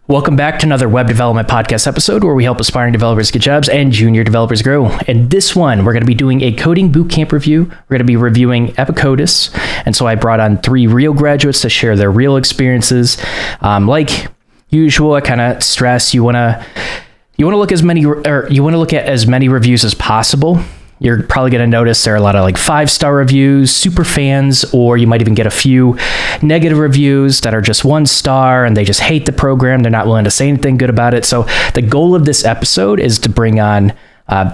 Welcome back to another web development podcast episode where we help aspiring developers get jobs and junior developers grow. In this one, we're going to be doing a coding bootcamp review. We're going to be reviewing Epicodus. And so I brought on 3 real graduates to share their real experiences. Like usual, I kind of stress you want to look at as many reviews as possible. You're probably going to notice there are a lot of like 5-star reviews, super fans, or you might even get a few negative reviews that are just 1 star and they just hate the program. They're not willing to say anything good about it. So the goal of this episode is to bring on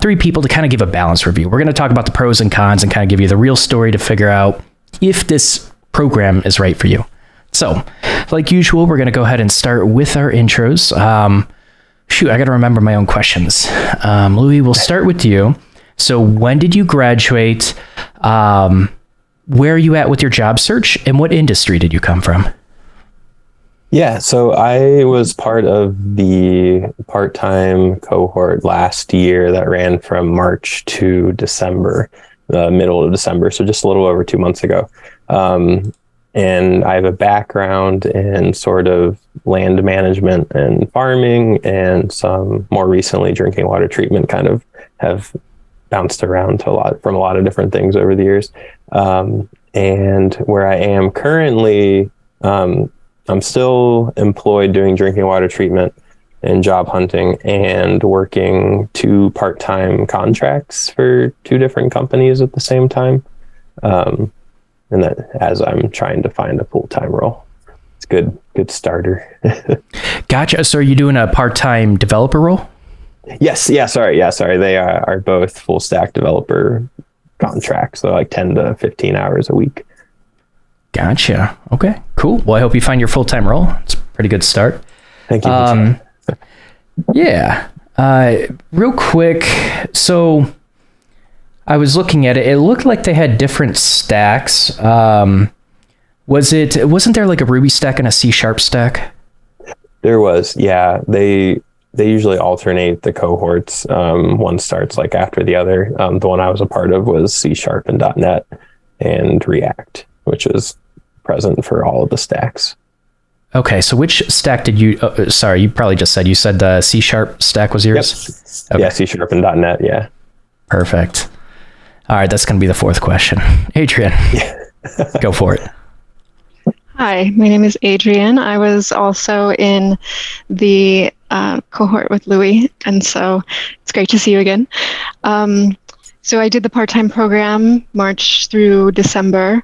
3 people to kind of give a balanced review. We're going to talk about the pros and cons and kind of give you the real story to figure out if this program is right for you. So like usual, we're going to go ahead and start with our intros. I got to remember my own questions. Louis, we'll start with you. So when did you graduate? Where are you at with your job search? And what industry did you come from? Yeah, so I was part of the part-time cohort last year that ran from March to December, the middle of December. So just a little over 2 months ago. And I have a background in sort of land management and farming, and some more recently drinking water treatment. Kind of have bounced around from a lot of different things over the years. And where I am currently, I'm still employed doing drinking water treatment and job hunting and working 2 part-time contracts for 2 different companies at the same time. And that as I'm trying to find a full-time role. It's good starter. Gotcha. So are you doing a part-time developer role? Yes. Yeah. Sorry. They are both full stack developer contracts. So like 10 to 15 hours a week. Gotcha. Okay, cool. Well, I hope you find your full-time role. It's a pretty good start. Thank you. Yeah. Real quick. So I was looking at it. It looked like they had different stacks. Wasn't there like a Ruby stack and a C# stack? There was. Yeah. They usually alternate the cohorts. One starts like after the other. The one I was a part of was C# and .NET and React, which is present for all of the stacks. Okay, so which stack did you... sorry, you probably just said the C# stack was yours? Yep. Okay. Yeah, C# and .NET, yeah. Perfect. All right, that's going to be the 4th question. Adrian, go for it. Hi, my name is Adrian. I was also in the cohort with Louis, and so it's great to see you again. So I did the part-time program March through December,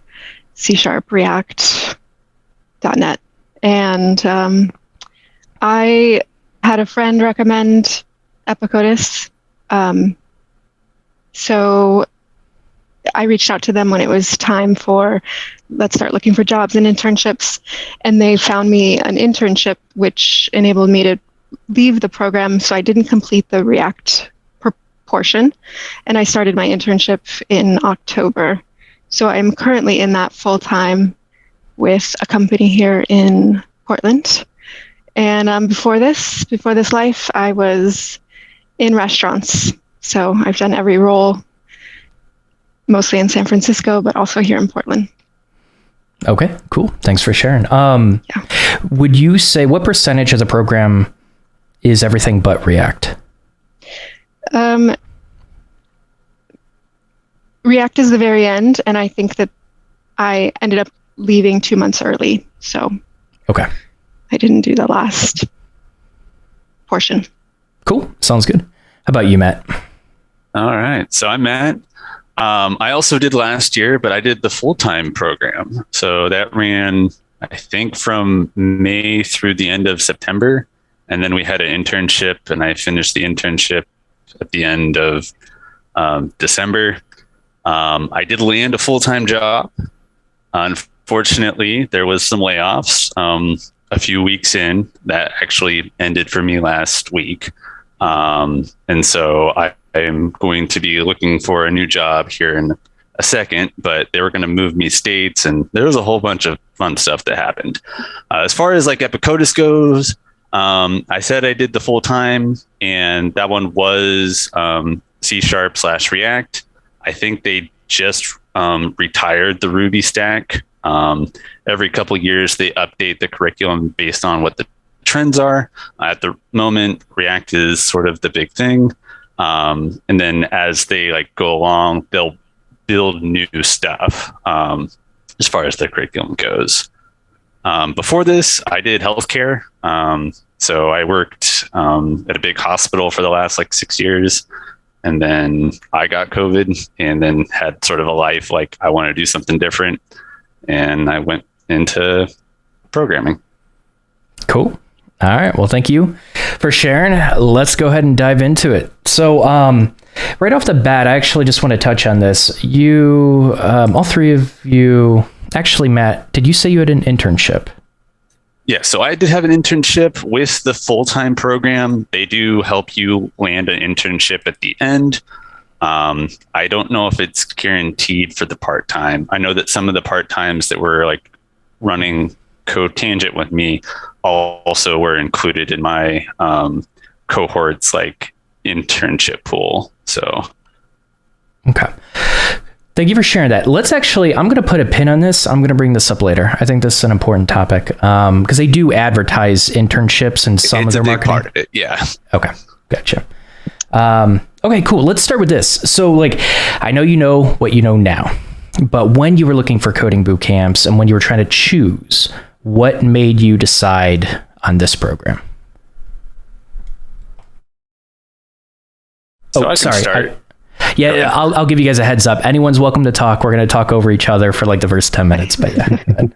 C#, React, .NET, and I had a friend recommend Epicodus, so I reached out to them when it was time for let's start looking for jobs and internships, and they found me an internship which enabled me to leave the program, so I didn't complete the React portion, and I started my internship in October. So I'm currently in that full-time with a company here in Portland. And before this life, I was in restaurants. So I've done every role, mostly in San Francisco, but also here in Portland. Okay, cool. Thanks for sharing. Would you say what percentage of the program is everything but React? React is the very end, and I think that I ended up leaving 2 months early. So okay, I didn't do the last portion. Cool. Sounds good. How about you, Matt? All right. So I'm Matt. I also did last year, but I did the full-time program. So that ran, I think, from May through the end of September. And then we had an internship, and I finished the internship at the end of December. I did land a full-time job. Unfortunately, there was some layoffs a few weeks in that actually ended for me last week. And so I'm going to be looking for a new job here in a second, but they were going to move me states, and there was a whole bunch of fun stuff that happened. As far as like Epicodus goes, I said I did the full time, and that one was C#/React. I think they just retired the Ruby stack. Every couple of years, they update the curriculum based on what the trends are. At the moment, React is sort of the big thing. And then as they like go along, they'll build new stuff as far as the curriculum goes. Before this, I did healthcare. So I worked at a big hospital for the last like 6 years. And then I got COVID and then had sort of a life like I want to do something different. And I went into programming. Cool. All right. Well, thank you for sharing. Let's go ahead and dive into it. So right off the bat, I actually just want to touch on this. You, all three of you, actually, Matt, did you say you had an internship? Yeah, so I did have an internship with the full-time program. They do help you land an internship at the end. I don't know if it's guaranteed for the part-time. I know that some of the part-times that were like running co-tangent with me also were included in my cohort's like internship pool. So, okay. Thank you for sharing that. Let's actually, I'm going to put a pin on this. I'm going to bring this up later. I think this is an important topic because they do advertise internships in some of their marketing. Part of it, yeah. Okay, gotcha. Okay, cool. Let's start with this. So like, I know you know what you know now, but when you were looking for coding boot camps and when you were trying to choose, what made you decide on this program? So I can start. Yeah, I'll give you guys a heads up. Anyone's welcome to talk. We're going to talk over each other for like the first 10 minutes, but yeah.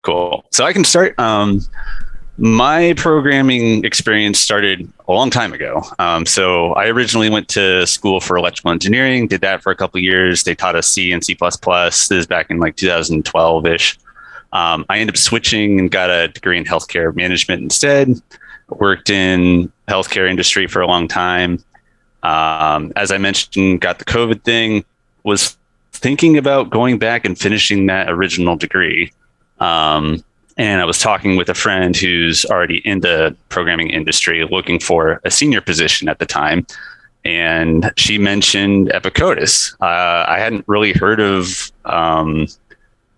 Cool. So I can start. My programming experience started a long time ago. So I originally went to school for electrical engineering, did that for a couple of years. They taught us C and C++. This is back in like 2012-ish. I ended up switching and got a degree in healthcare management instead. Worked in healthcare industry for a long time. As I mentioned, got the COVID thing, was thinking about going back and finishing that original degree. And I was talking with a friend who's already in the programming industry looking for a senior position at the time. And she mentioned Epicodus. I hadn't really heard of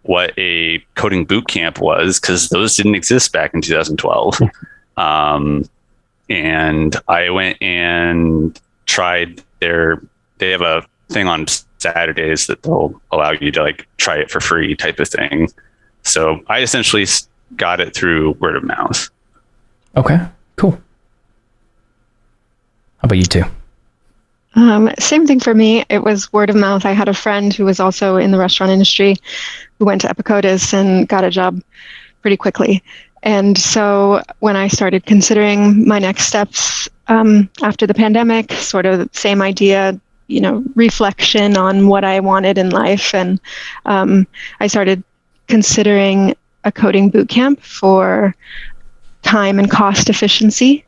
what a coding boot camp was because those didn't exist back in 2012. And I went and tried they have a thing on Saturdays that they'll allow you to like try it for free type of thing. So I essentially got it through word of mouth. Okay, cool. How about you two? Same thing for me. It was word of mouth. I had a friend who was also in the restaurant industry who went to Epicodus and got a job pretty quickly. And so when I started considering my next steps after the pandemic, sort of same idea, reflection on what I wanted in life. And I started considering a coding boot camp for time and cost efficiency.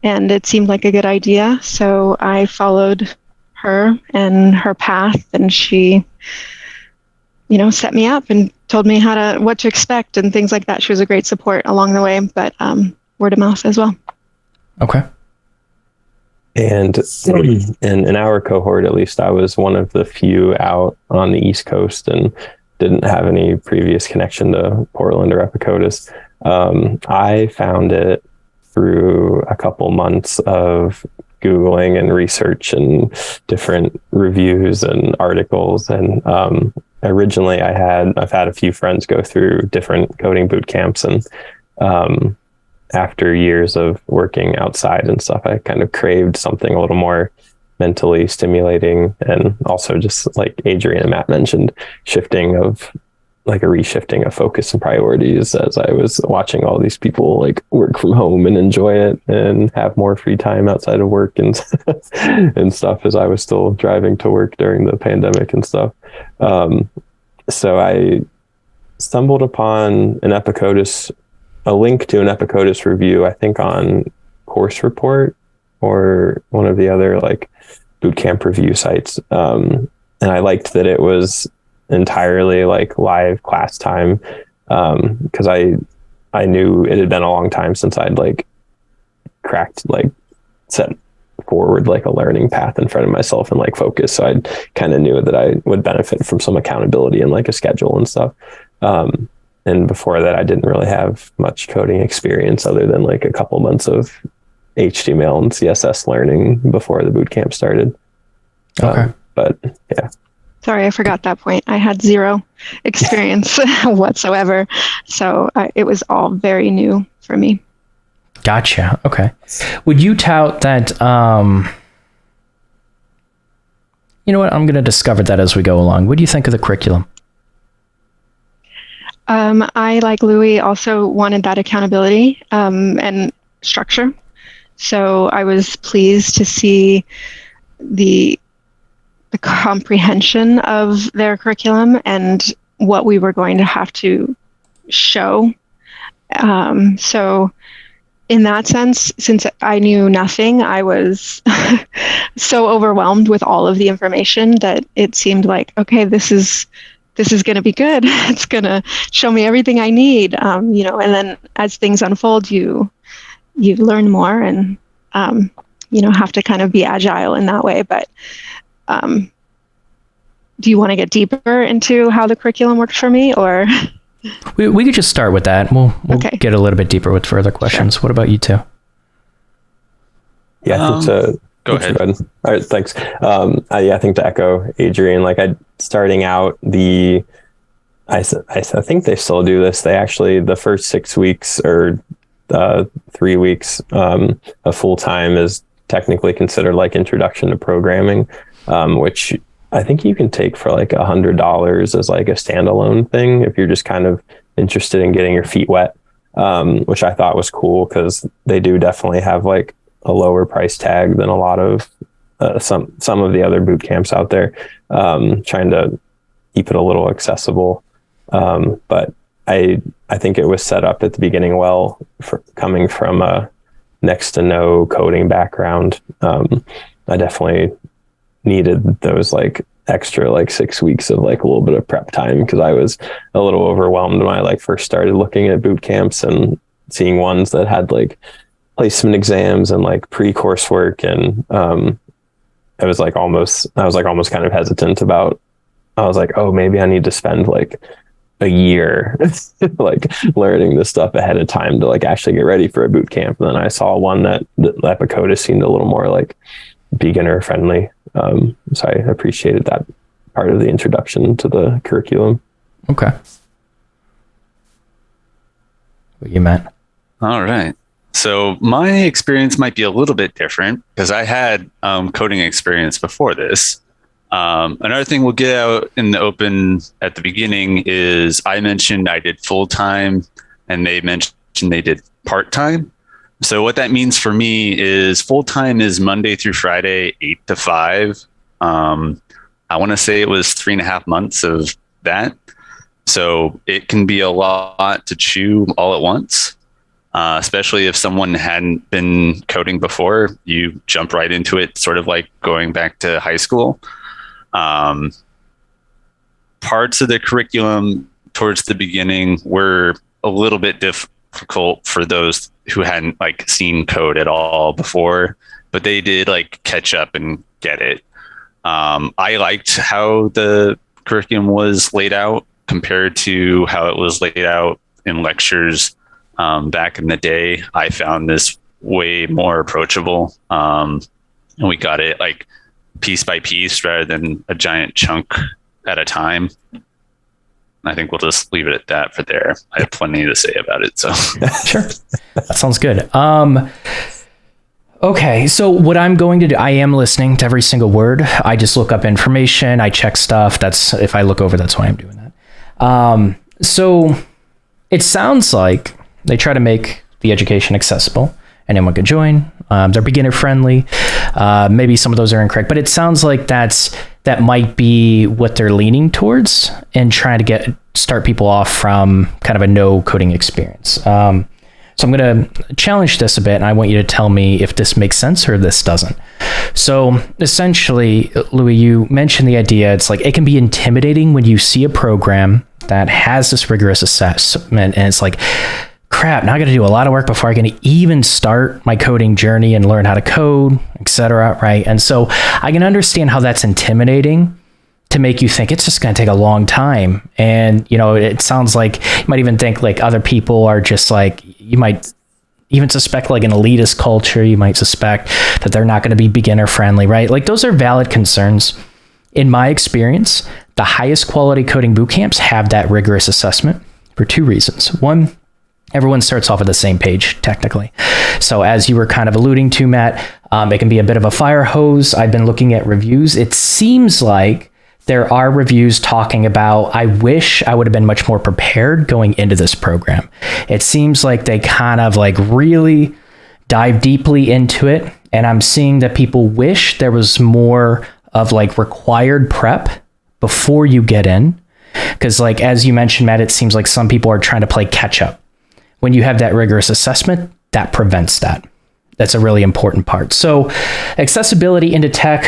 And it seemed like a good idea. So I followed her and her path, and she set me up and told me what to expect and things like that. She was a great support along the way, but word of mouth as well. Okay. And in our cohort, at least, I was one of the few out on the East Coast and didn't have any previous connection to Portland or Epicodus. I found it through a couple months of Googling and research and different reviews and articles. And originally I've had a few friends go through different coding boot camps, and after years of working outside and stuff, I kind of craved something a little more mentally stimulating, and also just like Adrian and Matt mentioned, reshifting of focus and priorities as I was watching all these people like work from home and enjoy it and have more free time outside of work and and stuff, as I was still driving to work during the pandemic and stuff. So I stumbled upon a link to an Epicodus review, I think on Course Report or one of the other like bootcamp review sites. And I liked that it was entirely like live class time, because I knew it had been a long time since I'd like set forward like a learning path in front of myself and like focus. So I kind of knew that I would benefit from some accountability and like a schedule and stuff. And before that, I didn't really have much coding experience other than like a couple months of HTML and CSS learning before the boot camp started. Okay. But yeah. Sorry, I forgot that point. I had zero experience whatsoever. So it was all very new for me. Gotcha. Okay. Would you tout that, you know what? I'm going to discover that as we go along. What do you think of the curriculum? I, like Louis, also wanted that accountability and structure. So I was pleased to see the comprehension of their curriculum and what we were going to have to show. So in that sense, since I knew nothing, I was so overwhelmed with all of the information that it seemed like, okay, this is going to be good. It's going to show me everything I need, and then as things unfold, you learn more and, have to kind of be agile in that way. But do you want to get deeper into how the curriculum worked for me, or? We could just start with that. We'll okay. Get a little bit deeper with further questions. Sure. What about you two? Yeah, go ahead. All right, thanks. I think to echo Adrian, like starting out I think they still do this. They actually, the first 6 weeks or 3 weeks of full time is technically considered like introduction to programming, which I think you can take for like $100 as like a standalone thing if you're just kind of interested in getting your feet wet, which I thought was cool because they do definitely have like a lower price tag than a lot of some of the other boot camps out there, trying to keep it a little accessible. But I think it was set up at the beginning well for coming from a next to no coding background. I definitely needed those like extra like 6 weeks of like a little bit of prep time because I was a little overwhelmed when I like first started looking at boot camps and seeing ones that had like placement exams and like pre-coursework, and I was almost kind of hesitant about. I was like, oh, maybe I need to spend like a year like learning this stuff ahead of time to like actually get ready for a boot camp. And then I saw one that Epicodus seemed a little more like beginner friendly. So I appreciated that part of the introduction to the curriculum. Okay. What you meant? All right. So my experience might be a little bit different because I had coding experience before this. Another thing we'll get out in the open at the beginning is I mentioned I did full-time and they mentioned they did part-time. So what that means for me is full-time is Monday through Friday, 8 to 5. I want to say it was 3.5 months of that. So it can be a lot to chew all at once, especially if someone hadn't been coding before. You jump right into it, sort of like going back to high school. Parts of the curriculum towards the beginning were a little bit difficult for those who hadn't like seen code at all before, but they did like catch up and get it. I liked how the curriculum was laid out compared to how it was laid out in lectures back in the day. I found this way more approachable, and we got it like piece by piece rather than a giant chunk at a time. I think we'll just leave it at that for there. I have plenty to say about it. So sure. That sounds good. Okay. So what I'm going to do, I am listening to every single word. I just look up information. I check stuff. If I look over, that's why I'm doing that. So it sounds like they try to make the education accessible. Anyone could join. They're beginner friendly. Maybe some of those are incorrect, but it sounds like that might be what they're leaning towards and trying to start people off from kind of a no coding experience. So I'm going to challenge this a bit, and I want you to tell me if this makes sense or this doesn't. So essentially, Louis, you mentioned the idea. It's like it can be intimidating when you see a program that has this rigorous assessment, and it's like, crap, now I got to do a lot of work before I can even start my coding journey and learn how to code, etc. Right? And so I can understand how that's intimidating. to make you think it's just going to take a long time. And, it sounds like you might even think like other people are just like, you might even suspect like an elitist culture. You might suspect that they're not going to be beginner friendly, right? Like those are valid concerns. In my experience, the highest quality coding bootcamps have that rigorous assessment for two reasons. One, everyone starts off at the same page, technically. So as you were kind of alluding to, Matt, it can be a bit of a fire hose. I've been looking at reviews. It seems like there are reviews talking about, I wish I would have been much more prepared going into this program. It seems like they kind of like really dive deeply into it. And I'm seeing that people wish there was more of like required prep before you get in. Because like, as you mentioned, Matt, it seems like some people are trying to play catch up. When you have that rigorous assessment, that prevents that. That's a really important part. So accessibility into tech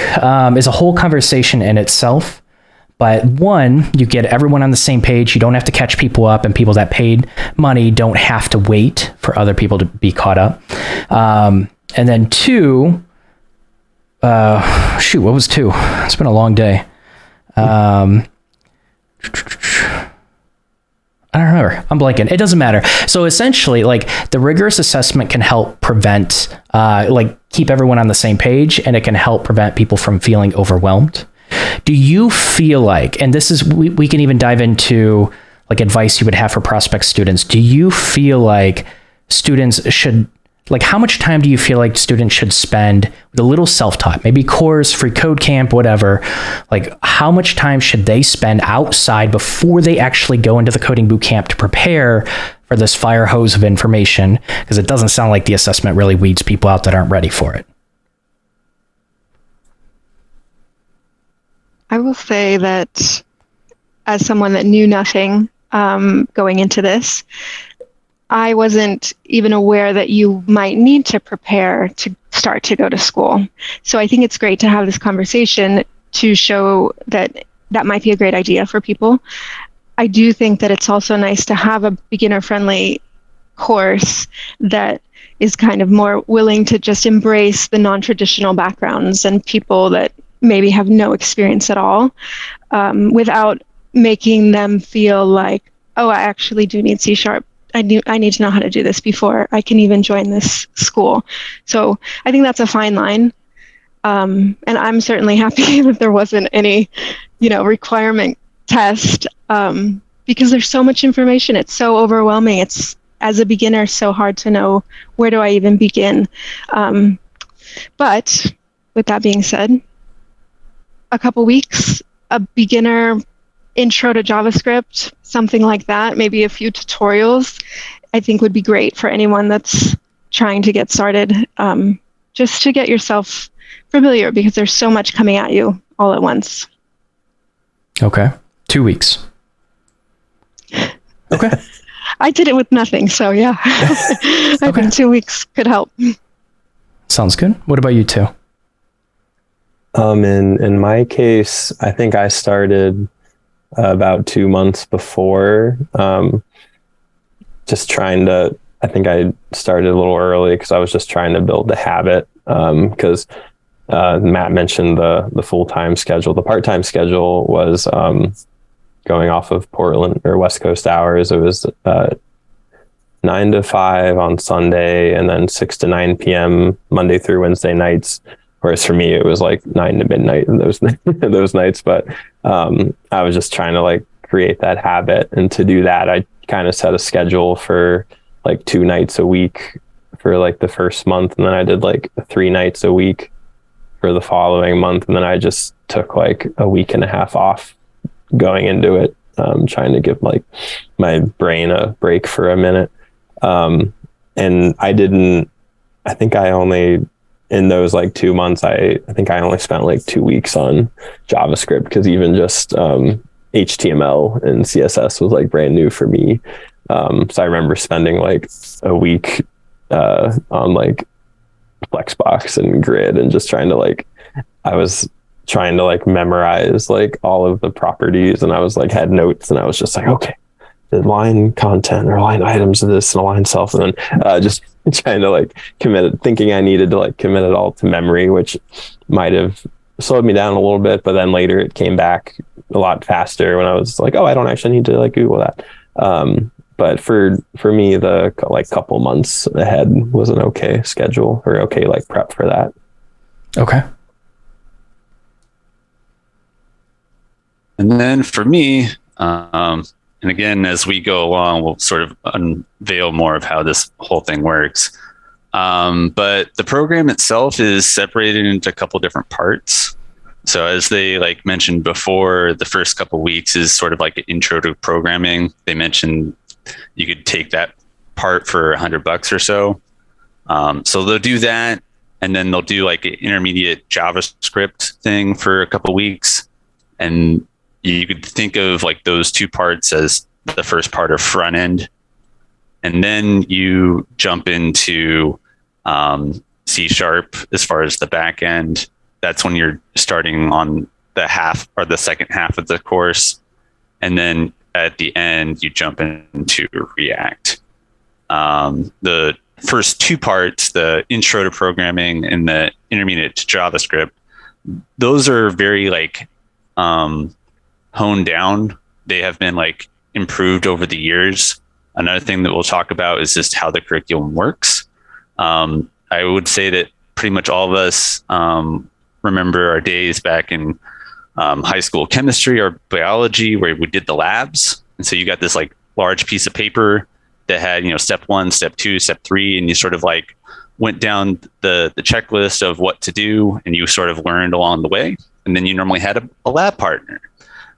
is a whole conversation in itself. But one, you get everyone on the same page. You don't have to catch people up, and people that paid money don't have to wait for other people to be caught up. And then two, what was two? It's been a long day. I don't remember. I'm blanking. It doesn't matter. So essentially, like the rigorous assessment can help prevent, keep everyone on the same page, and it can help prevent people from feeling overwhelmed. Do you feel like, and this is, we can even dive into like advice you would have for prospect students. Do you feel like students should, like how much time do you feel like students should spend with a little self-taught, maybe course, free code camp, whatever, like how much time should they spend outside before they actually go into the coding boot camp to prepare for this fire hose of information? Because it doesn't sound like the assessment really weeds people out that aren't ready for it. I will say that as someone that knew nothing going into this, I wasn't even aware that you might need to prepare to start to go to school. So I think it's great to have this conversation to show that that might be a great idea for people. I do think that it's also nice to have a beginner-friendly course that is kind of more willing to just embrace the non-traditional backgrounds and people that maybe have no experience at all, without making them feel like, oh, I actually do need C#. I need to know how to do this before I can even join this school. So I think that's a fine line. And I'm certainly happy that there wasn't any, requirement test, because there's so much information. It's so overwhelming. It's, as a beginner, so hard to know where do I even begin. But with that being said, a couple weeks, a beginner intro to JavaScript, something like that, maybe a few tutorials, I think would be great for anyone that's trying to get started, just to get yourself familiar, because there's so much coming at you all at once. Okay. 2 weeks. Okay. I did it with nothing, so yeah. I think 2 weeks could help. Sounds good. What about you two? In my case, I think I started about 2 months before, just trying to, I think I started a little early because I was just trying to build the habit, because Matt mentioned the full-time schedule. The part-time schedule was going off of Portland or West Coast hours. It was 9 to 5 on Sunday, and then 6 to 9 p.m. Monday through Wednesday nights. Whereas for me, it was like 9 to midnight in those nights. But I was just trying to like create that habit. And to do that, I kind of set a schedule for like 2 nights a week for like the first month. And then I did like 3 nights a week for the following month. And then I just took like a week and a half off going into it, trying to give like my brain a break for a minute. And I think I only, in those like 2 months, I think I only spent like 2 weeks on JavaScript, because even just HTML and CSS was like brand new for me. So I remember spending like a week on like Flexbox and Grid, and just trying to like, I was trying to like memorize like all of the properties, and I was like had notes, and I was just like, okay, the line content or line items of this and line self, and then just trying to like commit it, thinking I needed to like commit it all to memory, which might have slowed me down a little bit, but then later it came back a lot faster when I was like, oh, I don't actually need to like Google that. But for me, the like couple months ahead was an okay schedule, or okay like prep for that. Okay. And then for me, and again, as we go along, we'll sort of unveil more of how this whole thing works. But the program itself is separated into a couple different parts. So as they like mentioned before, the first couple of weeks is sort of like an intro to programming. They mentioned you could take that part for $100 or so. So they'll do that, and then they'll do like an intermediate JavaScript thing for a couple of weeks. And you could think of like those two parts as the first part of front end. And then you jump into C# as far as the back end. That's when you're starting on the half or the second half of the course. And then at the end, you jump into React. The first two parts, the intro to programming and the intermediate to JavaScript, those are very like honed down. They have been like improved over the years. Another thing that we'll talk about is just how the curriculum works. I would say that pretty much all of us remember our days back in high school chemistry or biology where we did the labs. And so you got this like large piece of paper that had, step 1, step 2, step 3, and you sort of like went down the checklist of what to do, and you sort of learned along the way. And then you normally had a lab partner.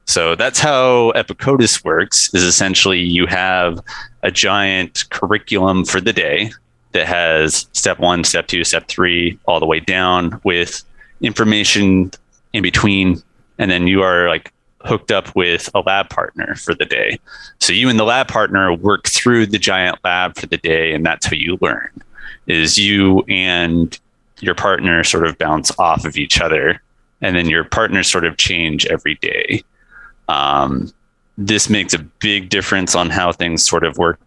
So that's how Epicodus works, is essentially you have a giant curriculum for the day that has step 1, step 2, step 3, all the way down with information in between. And then you are like hooked up with a lab partner for the day. So you and the lab partner work through the giant lab for the day. And that's how you learn, is you and your partner sort of bounce off of each other. And then your partners sort of change every day. This makes a big difference on how things sort of work.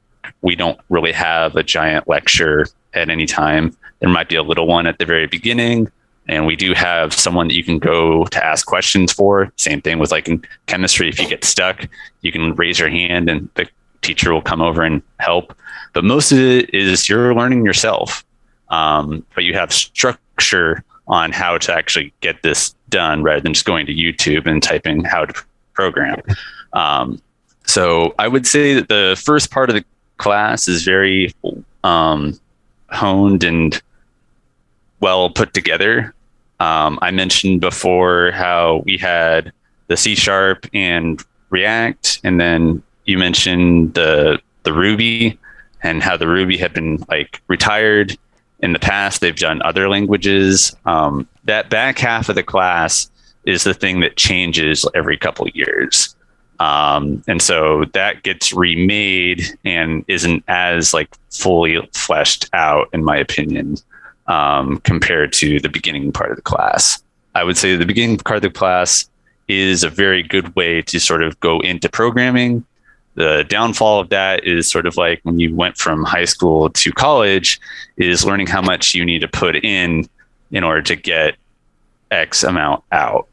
We don't really have a giant lecture at any time. There might be a little one at the very beginning, and we do have someone that you can go to ask questions for. Same thing with like in chemistry. If you get stuck, you can raise your hand and the teacher will come over and help. But most of it is you're learning yourself. But you have structure on how to actually get this done rather than just going to YouTube and typing how to program. So I would say that the first part of the class is very honed and well put together. I mentioned before how we had the C# and React, and then you mentioned the Ruby and how the Ruby had been like retired. In the past, they've done other languages. That back half of the class is the thing that changes every couple of years. And so that gets remade and isn't as like fully fleshed out, in my opinion, compared to the beginning part of the class. I would say the beginning part of the class is a very good way to sort of go into programming. The downfall of that is sort of like when you went from high school to college, is learning how much you need to put in order to get X amount out.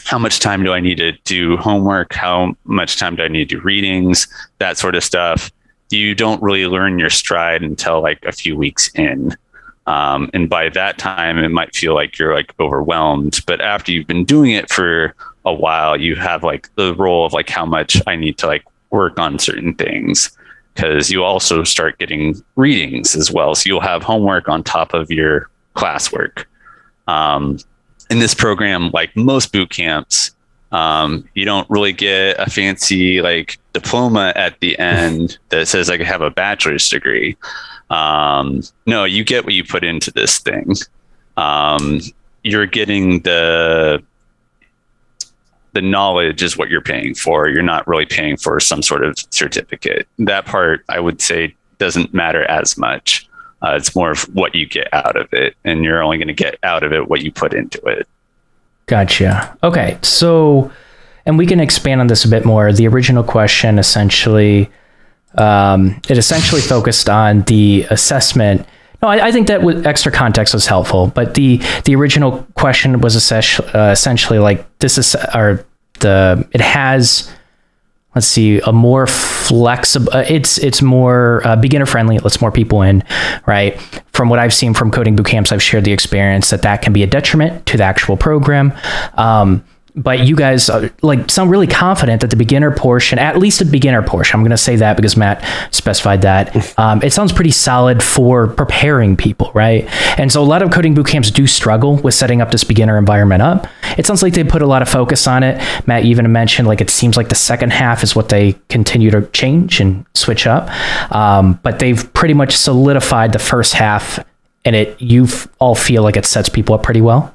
How much time do I need to do homework? How much time do I need to do readings? That sort of stuff. You don't really learn your stride until like a few weeks in. And by that time, it might feel like you're like overwhelmed. But after you've been doing it for a while, you have like the role of like how much I need to like work on certain things, because you also start getting readings as well. So you'll have homework on top of your classwork. In this program, like most boot camps, you don't really get a fancy like diploma at the end that says I have a bachelor's degree. No, you get what you put into this thing. You're getting the knowledge is what you're paying for. You're not really paying for some sort of certificate. That part, I would say, doesn't matter as much. It's more of what you get out of it, and you're only going to get out of it what you put into it. Gotcha. Okay. So, and we can expand on this a bit more. The original question essentially, it essentially focused on the assessment No, I think that with extra context was helpful, but the original question was essentially like this is it has, let's see, a more flexible, it's more beginner friendly. It lets more people in, right? From what I've seen from coding boot camps, I've shared the experience that can be a detriment to the actual program. But you guys sound really confident that the beginner portion, at least a beginner portion, I'm going to say that because Matt specified that, it sounds pretty solid for preparing people, right? And so a lot of coding boot camps do struggle with setting up this beginner environment up. It sounds like they put a lot of focus on it. Matt, you even mentioned it seems like the second half is what they continue to change and switch up. But they've pretty much solidified the first half, and you all feel like it sets people up pretty well.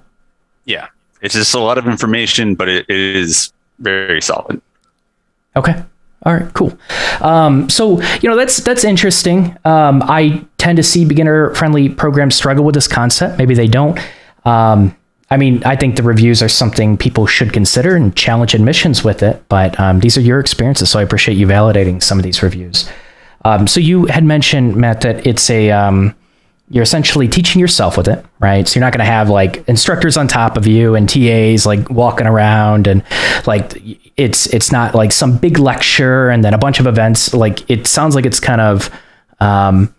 Yeah. It's just a lot of information, but it is very solid. Okay. All right, cool. So, that's interesting. I tend to see beginner-friendly programs struggle with this concept. Maybe they don't. I think the reviews are something people should consider and challenge admissions with it, but these are your experiences, so I appreciate you validating some of these reviews. So you had mentioned, Matt, that it's you're essentially teaching yourself with it, right? So you're not going to have instructors on top of you and TAs walking around, and it's not like some big lecture and then a bunch of events. It sounds like it's kind of I'm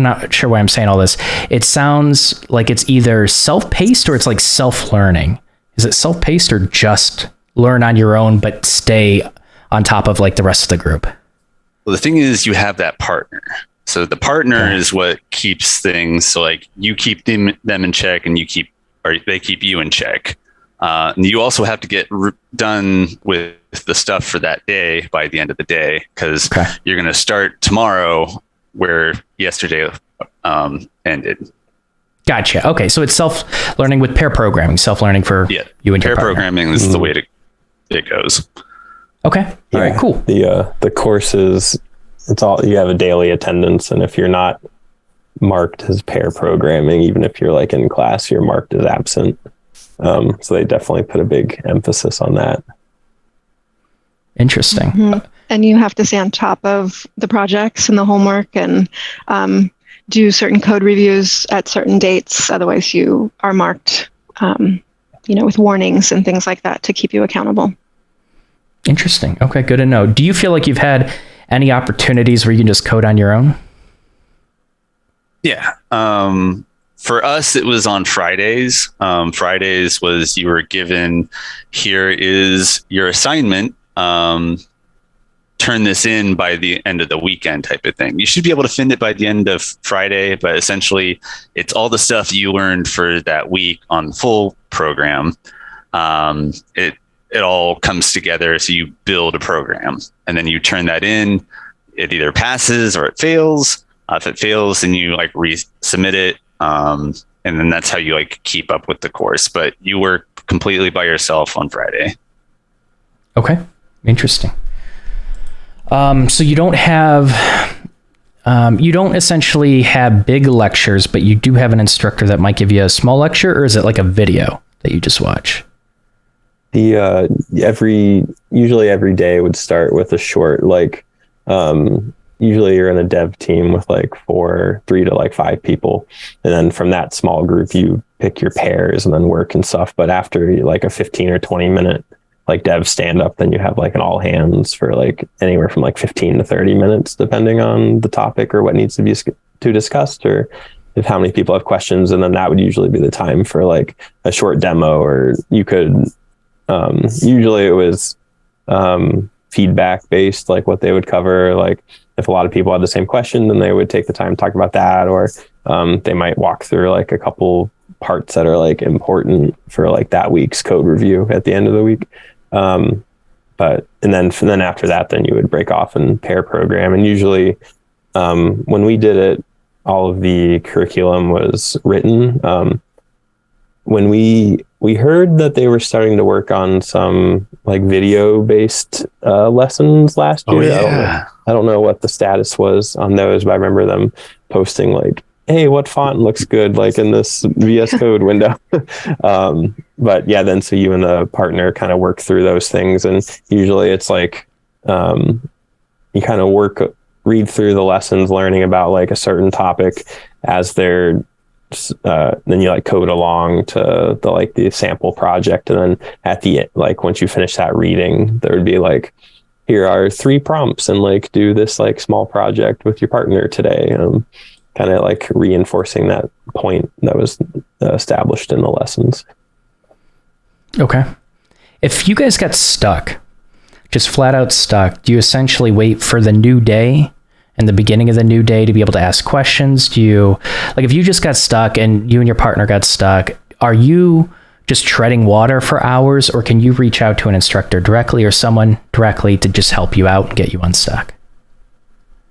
not sure why I'm saying all this. It sounds like it's either self-paced or it's self-learning. Is it self-paced or just learn on your own but stay on top of the rest of the group? Well, the thing is, you have that partner. So the partner is what keeps things. So you keep them in check, and they keep you in check. And you also have to get done with the stuff for that day by the end of the day, because you're going to start tomorrow where yesterday ended. Gotcha. Okay, so it's self-learning with pair programming, self-learning for you and your partner. Pair programming is the way it goes. Okay. All right, cool. The courses, it's all, you have a daily attendance, and if you're not marked as pair programming, even if you're in class, you're marked as absent. So they definitely put a big emphasis on that. Interesting. Mm-hmm. And you have to stay on top of the projects and the homework, and do certain code reviews at certain dates. Otherwise you are marked, with warnings and things like that to keep you accountable. Interesting. Okay, good to know. Do you feel like you've had any opportunities where you can just code on your own? Yeah. For us, it was on Fridays. Fridays was you were given, here is your assignment. Turn this in by the end of the weekend type of thing. You should be able to finish it by the end of Friday, but essentially it's all the stuff you learned for that week on the full program. It all comes together. So you build a program and then you turn that in. It either passes or it fails. If it fails, then you resubmit it. And then that's how you keep up with the course, but you work completely by yourself on Friday. Okay. Interesting. So you don't essentially have big lectures, but you do have an instructor that might give you a small lecture, or is it a video that you just watch? Usually every day would start with a short, usually you're in a dev team with 3 to 5 people. And then from that small group, you pick your pairs and then work and stuff. But after a 15 or 20 minute dev stand up, then you have an all hands for anywhere from 15 to 30 minutes, depending on the topic or what needs to be discussed, or if how many people have questions. And then that would usually be the time for a short demo, or you could, usually it was feedback based, what they would cover. If a lot of people had the same question, then they would take the time to talk about that, or they might walk through a couple parts that are important for that week's code review at the end of the week. And then after that, then you would break off and pair program. And usually when we did it, all of the curriculum was written. When we heard that they were starting to work on some video based lessons last year. Yeah. I don't know what the status was on those, but I remember them posting hey, what font looks good in this VS Code window. But yeah, then so you and the partner kind of work through those things, and usually it's you kind of work read through the lessons, learning about like a certain topic as they're then you like code along to the sample project, and then at the end, like once you finish that reading, there would be like, here are 3 prompts, and like do this like small project with your partner today. Kind of like reinforcing that point that was established in the lessons. Okay. If you guys got stuck, just flat out stuck, do you essentially wait for the new day and the beginning of the new day to be able to ask questions? Do you, like, if you just got stuck and you and your partner got stuck, are you just treading water for hours, or can you reach out to an instructor directly or someone directly to just help you out and get you unstuck?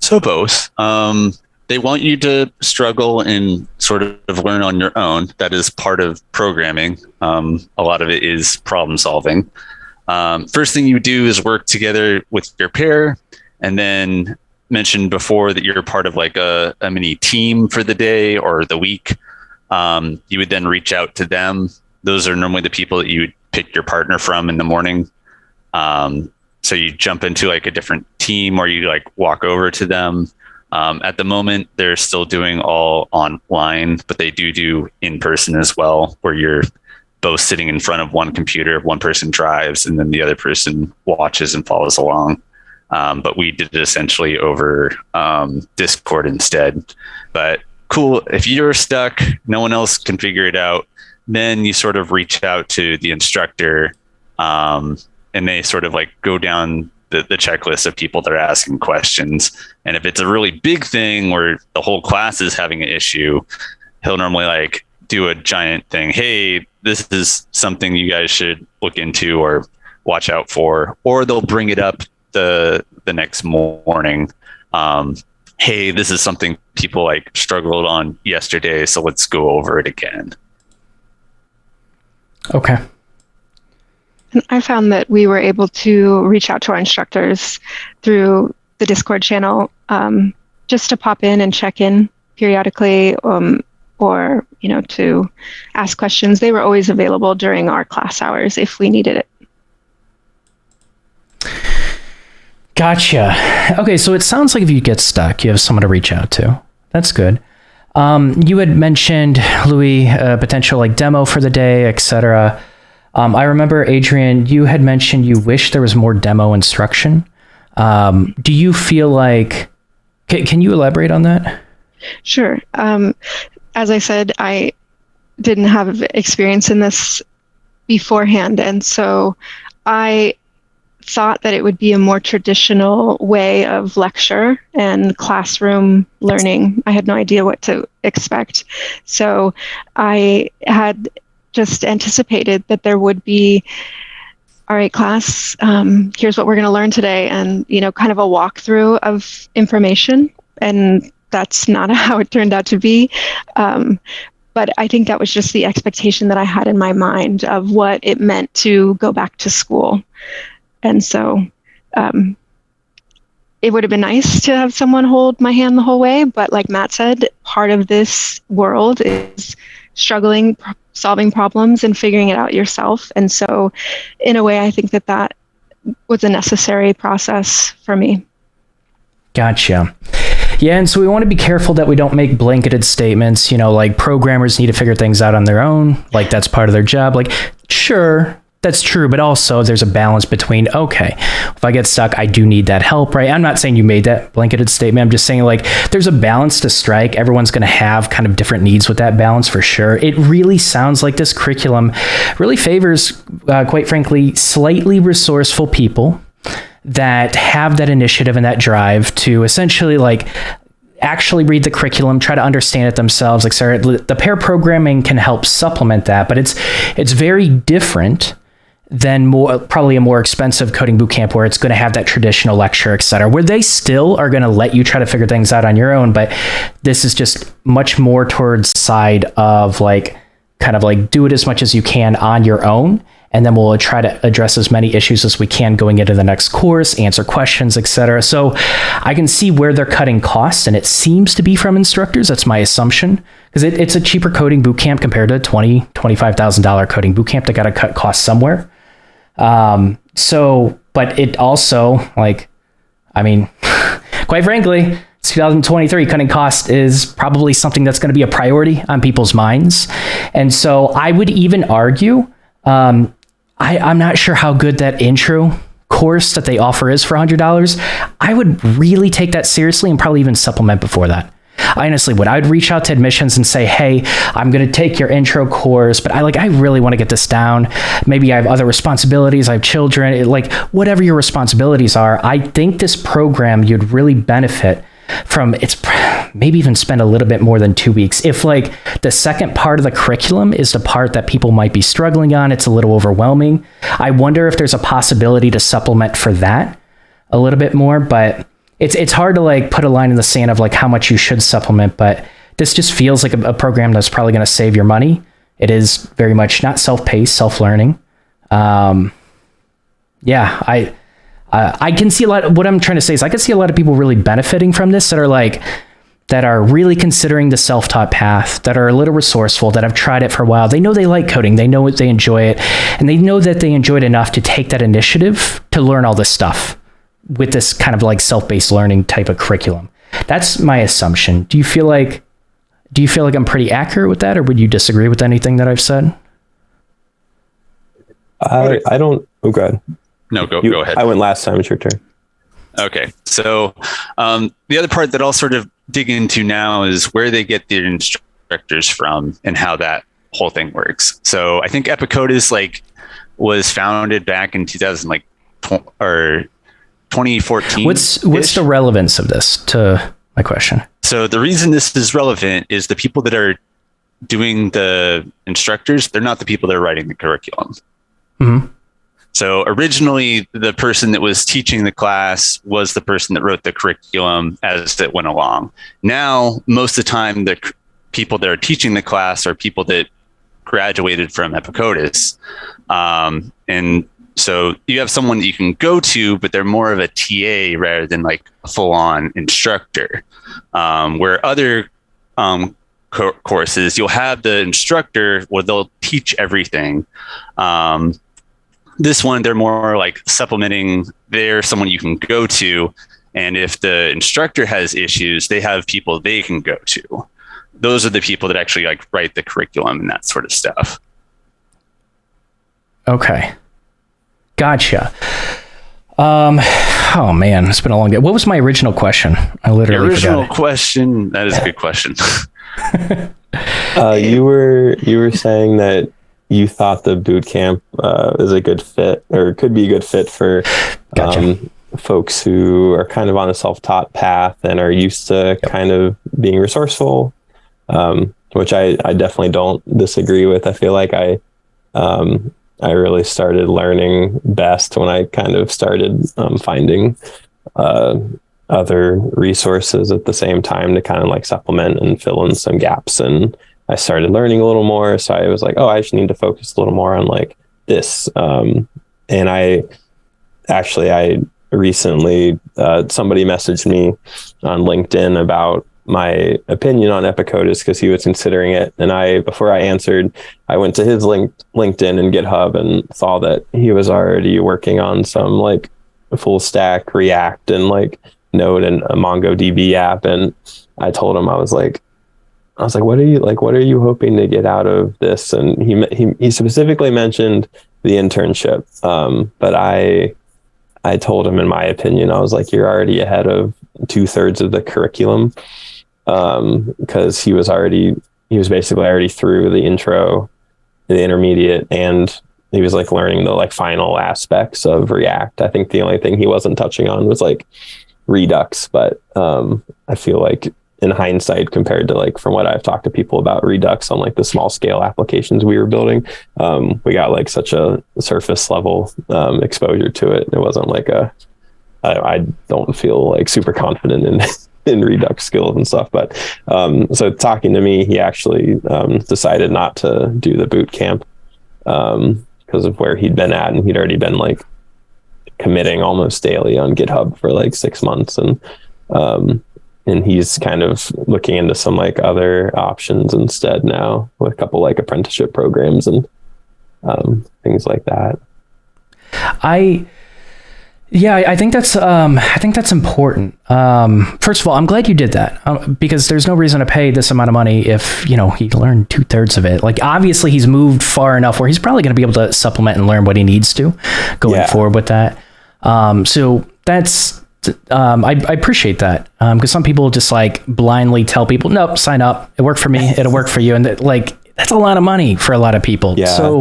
So both. They want you to struggle and sort of learn on your own. That is part of programming. A lot of it is problem solving. First thing you do is work together with your pair, and then mentioned before that you're part of like a mini team for the day or the week. You would then reach out to them. Those are normally the people that you would pick your partner from in the morning. So you jump into like a different team, or you like walk over to them. At the moment, they're still doing all online, but they do in person as well, where you're both sitting in front of one computer, one person drives, and then the other person watches and follows along. But we did it essentially over Discord instead. But cool, if you're stuck, no one else can figure it out, then you sort of reach out to the instructor, and they sort of like go down the checklist of people that are asking questions. And if it's a really big thing where the whole class is having an issue, he'll normally like do a giant thing. Hey, this is something you guys should look into or watch out for. Or they'll bring it up the next morning. Hey, this is something people like struggled on yesterday, so let's go over it again. Okay. I found that we were able to reach out to our instructors through the Discord channel, just to pop in and check in periodically, or, to ask questions. They were always available during our class hours if we needed it. Gotcha. Okay, so it sounds like if you get stuck, you have someone to reach out to. That's good. You had mentioned, Louis, a potential like demo for the day, etc. I remember, Adrian, you had mentioned you wish there was more demo instruction. Do you feel like, can you elaborate on that? Sure. As I said, I didn't have experience in this beforehand, and so I thought that it would be a more traditional way of lecture and classroom learning. I had no idea what to expect. So I had just anticipated that there would be, all right, class, here's what we're going to learn today, and kind of a walkthrough of information. And that's not how it turned out to be. But I think that was just the expectation that I had in my mind of what it meant to go back to school. And so it would have been nice to have someone hold my hand the whole way. But like Matt said, part of this world is struggling, solving problems and figuring it out yourself. And so in a way, I think that was a necessary process for me. Gotcha. Yeah, and so we want to be careful that we don't make blanketed statements, like programmers need to figure things out on their own, like that's part of their job. Like, sure, that's true, but also there's a balance between, okay, if I get stuck, I do need that help, right? I'm not saying you made that blanketed statement. I'm just saying like there's a balance to strike. Everyone's going to have kind of different needs with that balance for sure. It really sounds like this curriculum really favors, quite frankly, slightly resourceful people that have that initiative and that drive to essentially like actually read the curriculum, try to understand it themselves, etc. The pair programming can help supplement that, but it's very different than probably a more expensive coding bootcamp where it's going to have that traditional lecture, etc., where they still are going to let you try to figure things out on your own. But this is just much more towards side of like, kind of like do it as much as you can on your own. And then we'll try to address as many issues as we can going into the next course, answer questions, etc. So I can see where they're cutting costs, and it seems to be from instructors. That's my assumption, because it's a cheaper coding bootcamp compared to a $25,000 coding bootcamp. They got to cut costs somewhere. But it also, like, I mean, quite frankly, 2023, cutting cost is probably something that's going to be a priority on people's minds. And so I would even argue, I'm not sure how good that intro course that they offer is for $100. I would really take that seriously and probably even supplement before that. I honestly would. I would reach out to admissions and say, hey, I'm going to take your intro course, but I really want to get this down. Maybe I have other responsibilities. I have children, whatever your responsibilities are. I think this program, you'd really benefit from. It's maybe even spend a little bit more than 2 weeks. If the second part of the curriculum is the part that people might be struggling on, it's a little overwhelming. I wonder if there's a possibility to supplement for that a little bit more, but it's hard to put a line in the sand of how much you should supplement, but this just feels like a program that's probably going to save your money. It is very much not self-paced, self-learning. I can see what I'm trying to say is I can see a lot of people really benefiting from this that are really considering the self-taught path, that are a little resourceful, that have tried it for a while. They know they like coding. They know they enjoy it. And they know that they enjoy it enough to take that initiative to learn all this stuff with this kind of self-paced learning type of curriculum. That's my assumption. Do you feel like I'm pretty accurate with that, or would you disagree with anything that I've said? I don't. Oh, go ahead. No, go ahead. I went last time. It's your turn. Okay. So the other part that I'll sort of dig into now is where they get their instructors from and how that whole thing works. So I think Epicodus was founded back in 2014. What's the relevance of this to my question? So the reason this is relevant is the people that are doing the instructors, they're not the people that are writing the curriculum. Mm-hmm. So originally, the person that was teaching the class was the person that wrote the curriculum as it went along. Now, most of the time, the people that are teaching the class are people that graduated from Epicodus. And so you have someone that you can go to, but they're more of a TA rather than a full-on instructor. Where other courses, you'll have the instructor where they'll teach everything. This one, they're more supplementing. They're someone you can go to. And if the instructor has issues, they have people they can go to. Those are the people that actually write the curriculum and that sort of stuff. Okay. Gotcha. Oh man, it's been a long day. What was my original question? I literally forgot it. Question. That is a good question. You were saying that you thought the boot camp is a good fit, or could be a good fit for Gotcha. Folks who are kind of on a self-taught path and are used to kind of being resourceful, which I definitely don't disagree with. I feel like I really started learning best when I kind of started finding other resources at the same time to kind of supplement and fill in some gaps. And I started learning a little more. So I was like, oh, I just need to focus a little more on this. And I recently, somebody messaged me on LinkedIn about my opinion on Epicodus because he was considering it. And before I answered, I went to his LinkedIn and GitHub and saw that he was already working on some full stack React and Node and a MongoDB app. And I told him, I was like, what are you hoping to get out of this? And he specifically mentioned the internship. But I told him, in my opinion, I was like, you're already ahead of 2/3 of the curriculum. Because he was basically already through the intro, the intermediate, and he was learning the final aspects of React. I think the only thing he wasn't touching on was Redux, but I feel in hindsight, compared to from what I've talked to people about Redux on the small scale applications we were building, we got such a surface level exposure to it. It wasn't I don't feel super confident in Redux skills and stuff. But so talking to me, he actually decided not to do the boot camp because of where he'd been at, and he'd already been committing almost daily on GitHub for 6 months, and he's kind of looking into some other options instead now, with a couple apprenticeship programs and things like that. Yeah, I think that's important. First of all, I'm glad you did that because there's no reason to pay this amount of money if he learned 2/3 of it. Like obviously he's moved far enough where he's probably going to be able to supplement and learn what he needs to going forward with that. So that's I appreciate that because some people just like blindly tell people, nope, sign up. It worked for me. It'll work for you. And that's a lot of money for a lot of people. Yeah, so,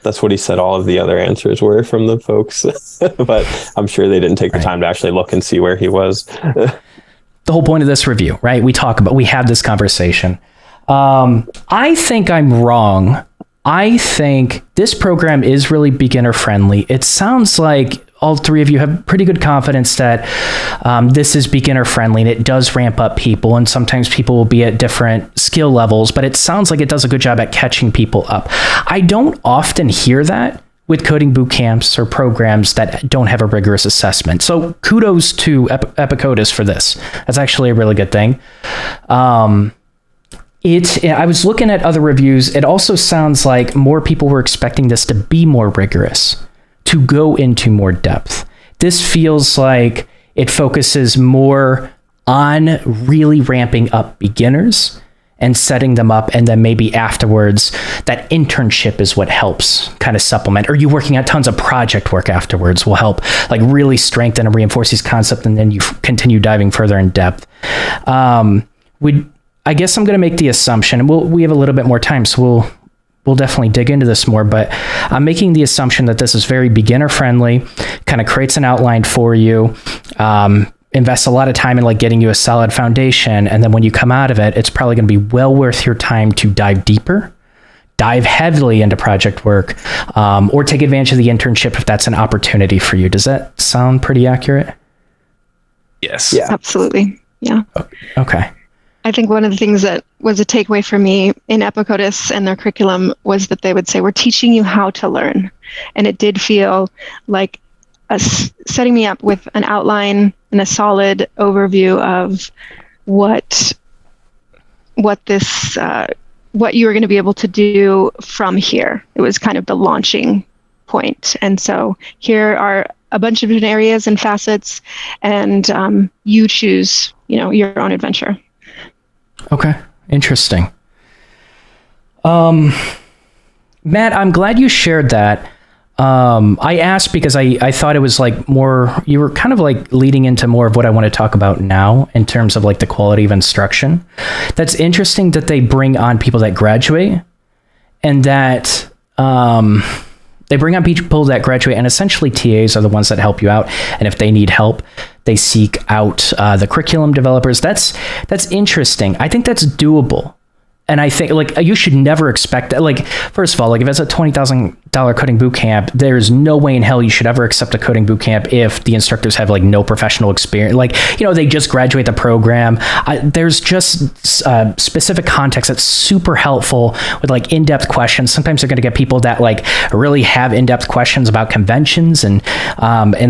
that's what he said all of the other answers were from the folks. But I'm sure they didn't take the time to actually look and see where he was. The whole point of this review, right? We have this conversation. I think I'm wrong. I think this program is really beginner friendly. It sounds like all three of you have pretty good confidence that this is beginner friendly and it does ramp up people. And sometimes people will be at different skill levels, but it sounds like it does a good job at catching people up. I don't often hear that with coding boot camps or programs that don't have a rigorous assessment. So kudos to Epicodus for this. That's actually a really good thing. I was looking at other reviews. It also sounds like more people were expecting this to be more rigorous, to go into more depth. This feels like it focuses more on really ramping up beginners and setting them up. And then maybe afterwards, that internship is what helps kind of supplement, or you working out tons of project work afterwards will help like really strengthen and reinforce these concepts. And then you continue diving further in depth. I guess I'm going to make the assumption, and we have a little bit more time, so we'll definitely dig into this more, but I'm making the assumption that this is very beginner friendly, kind of creates an outline for you, invests a lot of time in like getting you a solid foundation. And then when you come out of it, it's probably going to be well worth your time to dive deeper, dive heavily into project work, or take advantage of the internship if that's an opportunity for you. Does that sound pretty accurate? Yes. Yeah. Absolutely. Yeah. Okay. I think one of the things that was a takeaway for me in Epicodus and their curriculum was that they would say, we're teaching you how to learn. And it did feel like setting me up with an outline and a solid overview of what you were going to be able to do from here. It was kind of the launching point. And so here are a bunch of different areas and facets, and you choose, your own adventure. Okay, interesting. Matt, I'm glad you shared that. I asked because I thought it was like more, you were kind of like leading into more of what I want to talk about now in terms of like the quality of instruction. That's interesting that they bring on people that graduate, and that they bring on people that graduate, and essentially TAs are the ones that help you out. And if they need help, they seek out the curriculum developers. That's interesting. I think that's doable. And I think like you should never expect that. Like, first of all, like if it's a $20,000 coding boot camp, there's no way in hell you should ever accept a coding boot camp if the instructors have like no professional experience. Like, they just graduate the program. There's just specific context that's super helpful with like in-depth questions. Sometimes they're going to get people that like really have in-depth questions about conventions and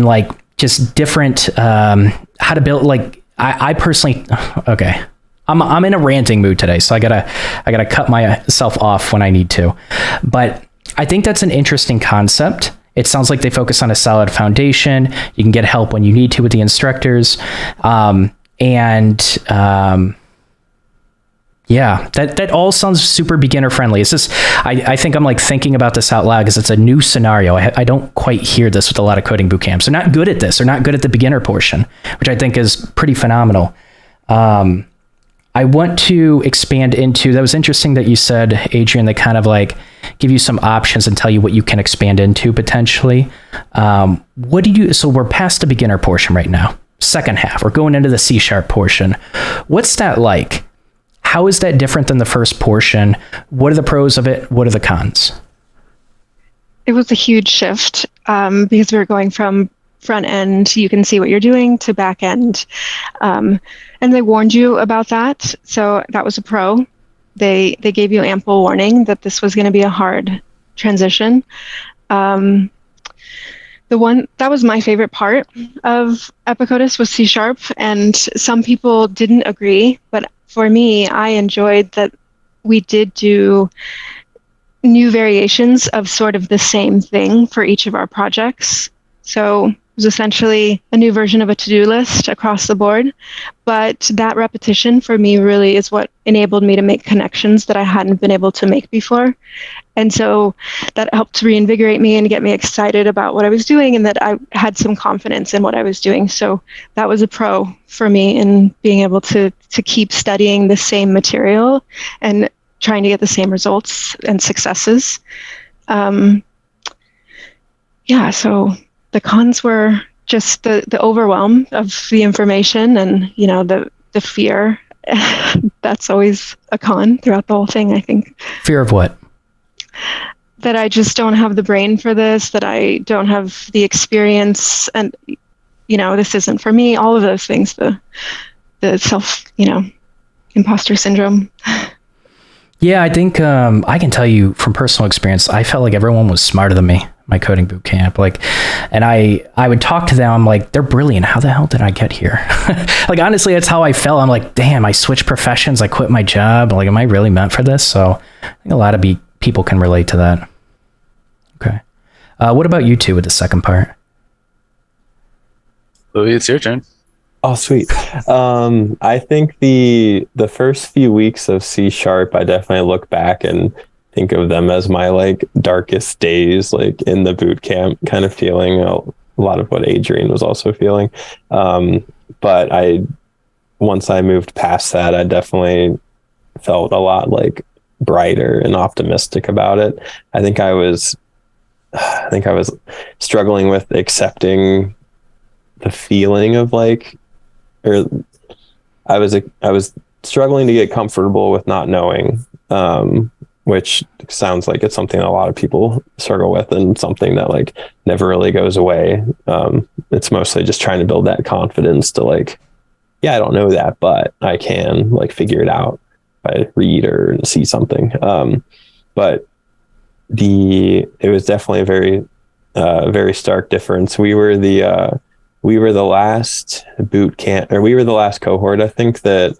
like just different how to build. Like I personally, okay. I'm in a ranting mood today, so I gotta cut myself off when I need to. But I think that's an interesting concept. It sounds like they focus on a solid foundation. You can get help when you need to with the instructors, yeah, that all sounds super beginner friendly. It's just I think I'm like thinking about this out loud because it's a new scenario. I don't quite hear this with a lot of coding boot camps. They're not good at this. They're not good at the beginner portion, which I think is pretty phenomenal. I want to expand into, that was interesting that you said, Adrian, they kind of like give you some options and tell you what you can expand into potentially. So we're past the beginner portion right now. Second half, we're going into the C# portion. What's that like? How is that different than the first portion? What are the pros of it? What are the cons? It was a huge shift because we were going from front end, you can see what you're doing, to back end. And they warned you about that. So that was a pro. They gave you ample warning that this was going to be a hard transition. The one that was my favorite part of Epicodus was C#, and some people didn't agree, but for me, I enjoyed that we did do new variations of sort of the same thing for each of our projects. So was essentially a new version of a to-do list across the board. But that repetition for me really is what enabled me to make connections that I hadn't been able to make before. And so that helped to reinvigorate me and get me excited about what I was doing, and that I had some confidence in what I was doing. So that was a pro for me in being able to keep studying the same material and trying to get the same results and successes. So the cons were just the overwhelm of the information and, the fear. That's always a con throughout the whole thing, I think. Fear of what? That I just don't have the brain for this, that I don't have the experience, and, this isn't for me. All of those things, the self, imposter syndrome. Yeah, I think I can tell you from personal experience, I felt like everyone was smarter than me, my coding boot camp. And I would talk to them, I'm like, they're brilliant. How the hell did I get here? Honestly, that's how I felt. I'm like, damn, I switched professions. I quit my job. Am I really meant for this? So I think a lot of people can relate to that. Okay. What about you two with the second part? Louis, it's your turn. Oh, sweet. I think the first few weeks of C#, I definitely look back and think of them as my darkest days, in the boot camp, kind of feeling a lot of what Adrian was also feeling. But once I moved past that, I definitely felt a lot brighter and optimistic about it. I think I was struggling with accepting the feeling of I was struggling to get comfortable with not knowing, which sounds like it's something a lot of people struggle with, and something that never really goes away. It's mostly just trying to build that confidence to I don't know that, but I can figure it out if I read or see something. But it was definitely a very, very stark difference. We were the last boot camp, or we were the last cohort, I think, that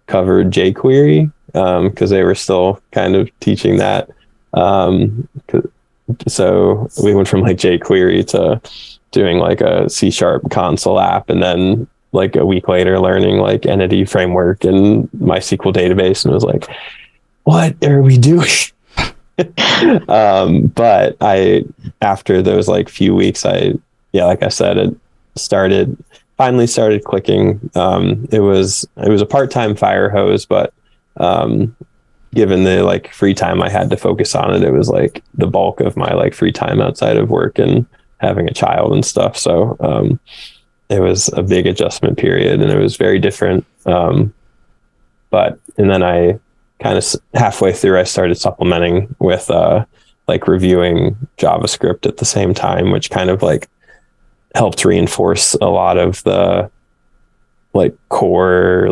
covered jQuery, because they were still kind of teaching that. So we went from jQuery to doing a C# console app, and then a week later learning entity framework and MySQL database, and it was what are we doing? But after those few weeks, like I said, it finally started clicking. It was a part-time fire hose, but given the free time I had to focus on it, it was the bulk of my free time outside of work and having a child and stuff. So it was a big adjustment period, and it was very different. And then I kind of halfway through, I started supplementing with reviewing JavaScript at the same time, which kind of helped reinforce a lot of the core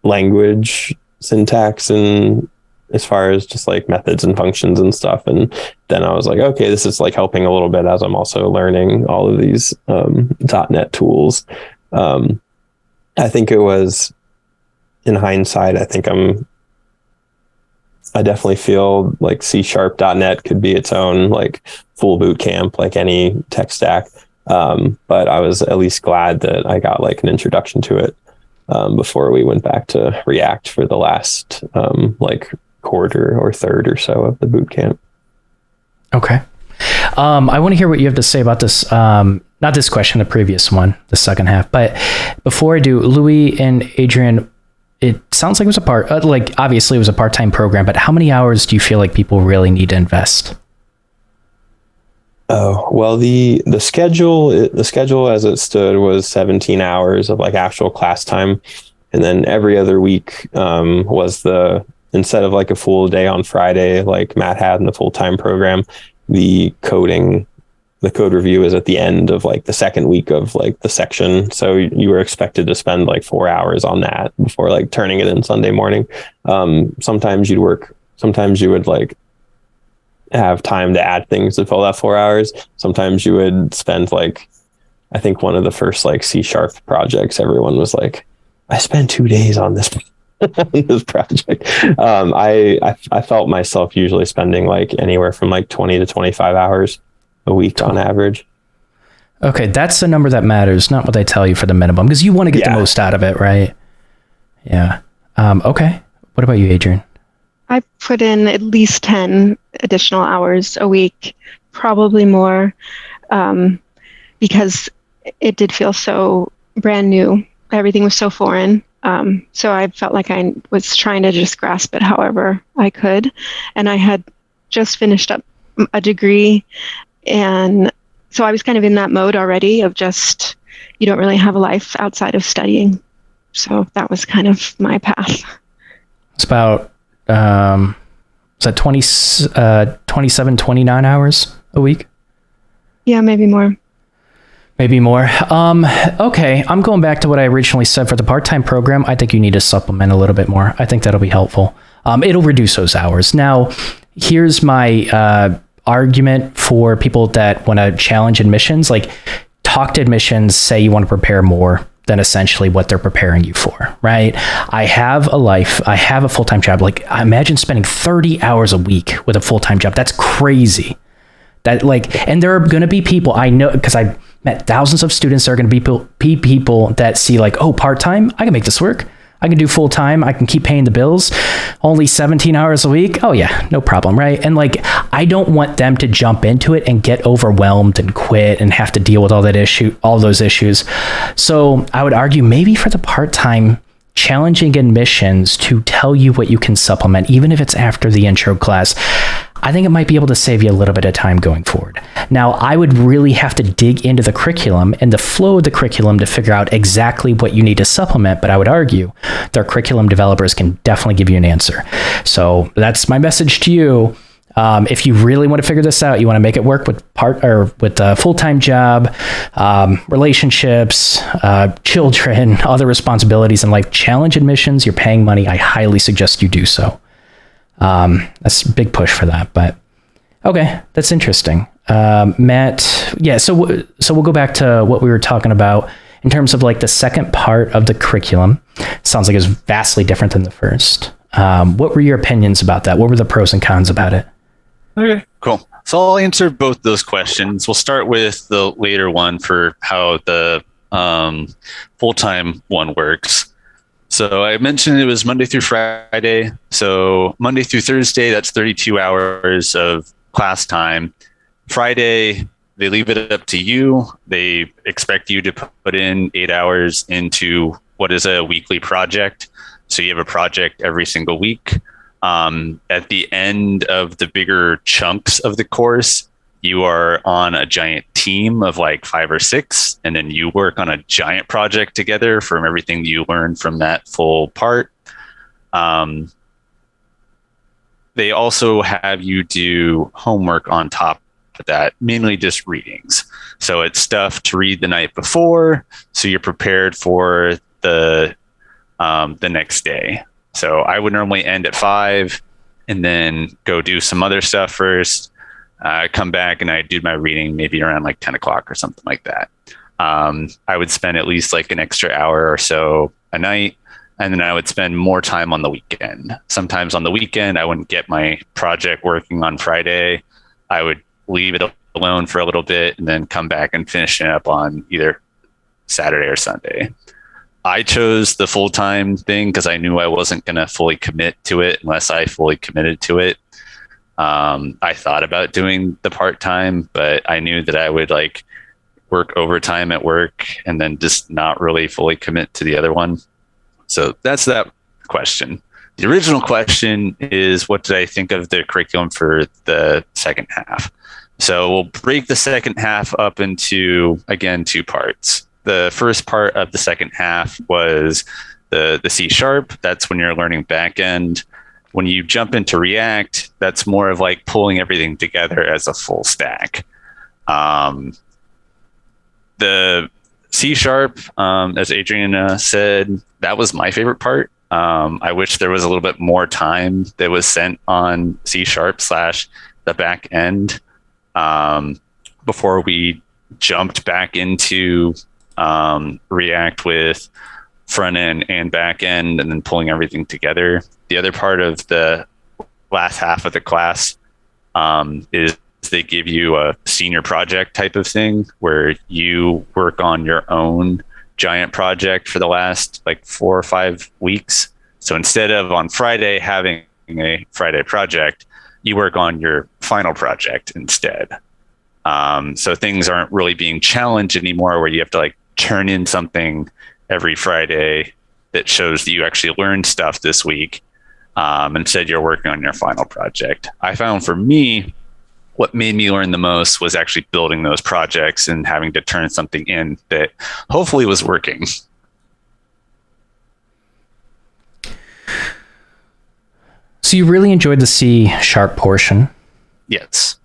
language syntax, and as far as just methods and functions and stuff. And then I was okay, this is helping a little bit as I'm also learning all of these .NET tools. I think it was, in hindsight, I definitely feel C# .NET could be its own full boot camp, any tech stack. But I was at least glad that I got an introduction to it before we went back to React for the last quarter or third or so of the boot camp. Okay. I want to hear what you have to say about this. Not this question, the previous one, the second half. But before I do, Louis and Adrian, it sounds like it was obviously it was a part-time program, but how many hours do you feel people really need to invest? Oh, well, the schedule as it stood was 17 hours of actual class time. And then every other week was instead of a full day on Friday, Matt had in the full-time program, the code review is at the end of the second week of the section. So you were expected to spend 4 hours on that before turning it in Sunday morning. Sometimes you would have time to add things to fill that 4 hours. Sometimes you would spend I think one of the first C# projects, everyone was I spent 2 days on this this project. I felt myself usually spending anywhere from 20 to 25 hours a week on average. Okay, that's the number that matters, not what they tell you for the minimum, because you want to get the most out of it, right? Yeah. Okay. What about you, Adrian? I put in at least 10 additional hours a week, probably more, because it did feel so brand new. Everything was so foreign. So I felt like I was trying to just grasp it however I could. And I had just finished up a degree. And so I was kind of in that mode already of just, you don't really have a life outside of studying. So that was kind of my path. It's about, is that 27, 29 hours a week? Yeah, maybe more. Maybe more. Okay, I'm going back to what I originally said for the part-time program. I think you need to supplement a little bit more. I think that'll be helpful. It'll reduce those hours. Now, here's my argument for people that want to challenge admissions. Like, talk to admissions, say you want to prepare more than essentially what they're preparing you for, right? I have a life. I have a full-time job. Like, imagine spending 30 hours a week with a full-time job. That's crazy. And there are going to be people I know, because I met thousands of students. There are going to be people that see like, oh, part-time, I can make this work. I can do full-time. I can keep paying the bills. Only 17 hours a week. Oh yeah, no problem, right? And like, I don't want them to jump into it and get overwhelmed and quit and have to deal with all those issues. So I would argue maybe for the part-time, challenging admissions to tell you what you can supplement, even if it's after the intro class. I think it might be able to save you a little bit of time going forward. Now, I would really have to dig into the curriculum and the flow of the curriculum to figure out exactly what you need to supplement, but I would argue their curriculum developers can definitely give you an answer. So that's my message to you. If you really want to figure this out, you want to make it work with a full-time job, relationships, children, other responsibilities in life, challenge admissions, you're paying money, I highly suggest you do so. That's a big push for that, but okay, that's interesting. Matt, yeah, so we'll go back to what we were talking about in terms of like the second part of the curriculum. Sounds like it's vastly different than the first. What were your opinions about that? What were the pros and cons about it? Okay, cool. So I'll answer both those questions. We'll start with the later one for how the full-time one works. So I mentioned it was Monday through Friday. So Monday through Thursday, that's 32 hours of class time. Friday, they leave it up to you. They expect you to put in 8 hours into what is a weekly project. So you have a project every single week. At the end of the bigger chunks of the course, you are on a giant team of like 5 or 6, and then you work on a giant project together from everything you learned from that full part. They also have you do homework on top of that, mainly just readings. So it's stuff to read the night before, so you're prepared for the next day. So I would normally end at 5 and then go do some other stuff first. Come back and I do my reading maybe around like 10 o'clock or something like that. I would spend at least like an extra hour or so a night, and then I would spend more time on the weekend. Sometimes on the weekend, I wouldn't get my project working on Friday. I would leave it alone for a little bit and then come back and finish it up on either Saturday or Sunday. I chose the full-time thing because I knew I wasn't going to fully commit to it unless I fully committed to it. I thought about doing the part-time, but I knew that I would like work overtime at work and then just not really fully commit to the other one. So that's that question. The original question is, what did I think of the curriculum for the second half? So we'll break the second half up into, again, 2 parts. The first part of the second half was the C#. That's when you're learning backend. When you jump into React, that's more of like pulling everything together as a full stack. The C#, as Adriana said, that was my favorite part. I wish there was a little bit more time that was spent on C# / the back end before we jumped back into React with front end and back end and then pulling everything together. The other part of the last half of the class is they give you a senior project type of thing where you work on your own giant project for the last like 4 or 5 weeks. So instead of on Friday having a Friday project, you work on your final project instead. So things aren't really being challenged anymore where you have to like turn in something every Friday that shows that you actually learned stuff this week. Instead, you're working on your final project. I found for me, what made me learn the most was actually building those projects and having to turn something in that hopefully was working. So you really enjoyed the C# portion. Yes.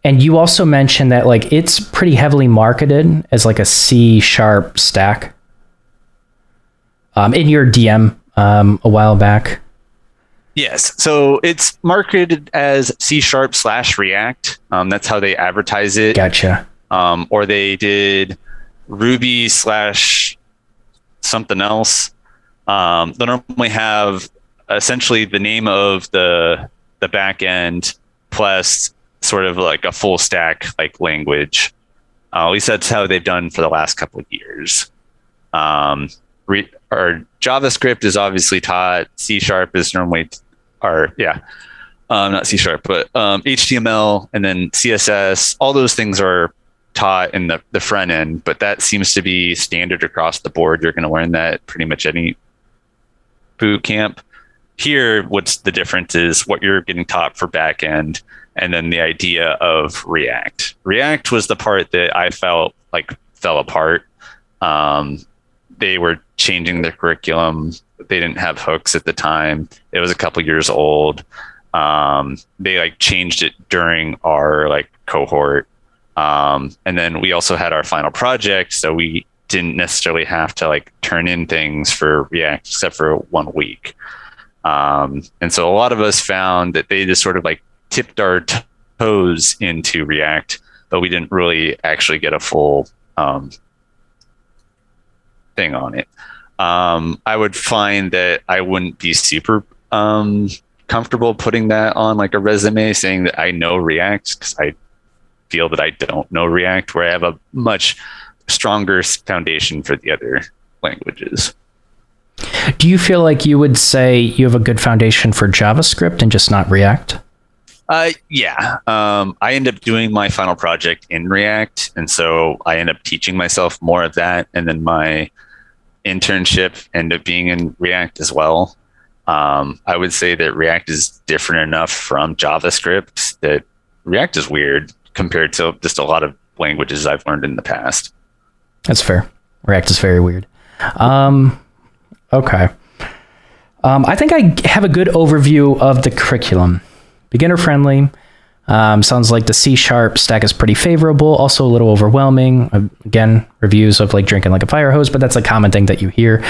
And you also mentioned that like it's pretty heavily marketed as like a C# stack. In your DM a while back. Yes. So it's marketed as C#/React. That's how they advertise it. Gotcha. Or they did Ruby/ something else. They normally have essentially the name of the backend plus sort of like a full stack like language. At least that's how they've done for the last couple of years. Our JavaScript is obviously taught. C# is normally, not C#, but HTML and then CSS. All those things are taught in the front end, but that seems to be standard across the board. You're going to learn that pretty much any boot camp. Here, what's the difference is what you're getting taught for back end, and then the idea of React. React was the part that I felt like fell apart. They were changing their curriculum. They didn't have hooks at the time. It was a couple years old. They like changed it during our like cohort. And then we also had our final project, so we didn't necessarily have to like turn in things for React except for 1 week. And so a lot of us found that they just sort of like tipped our toes into React, but we didn't really actually get a full thing on it. I would find that I wouldn't be super comfortable putting that on like a resume saying that I know React, because I feel that I don't know React, where I have a much stronger foundation for the other languages. Do you feel like you would say you have a good foundation for JavaScript and just not React? Yeah. I end up doing my final project in React, and so I end up teaching myself more of that, and then my internship ended up being in React as well. I would say that React is different enough from JavaScript that React is weird compared to just a lot of languages I've learned in the past. That's fair. React is very weird. Okay. I think I have a good overview of the curriculum. Beginner friendly. Sounds like the C# stack is pretty favorable, also a little overwhelming. Again, reviews of like drinking like a fire hose, but that's a common thing that you hear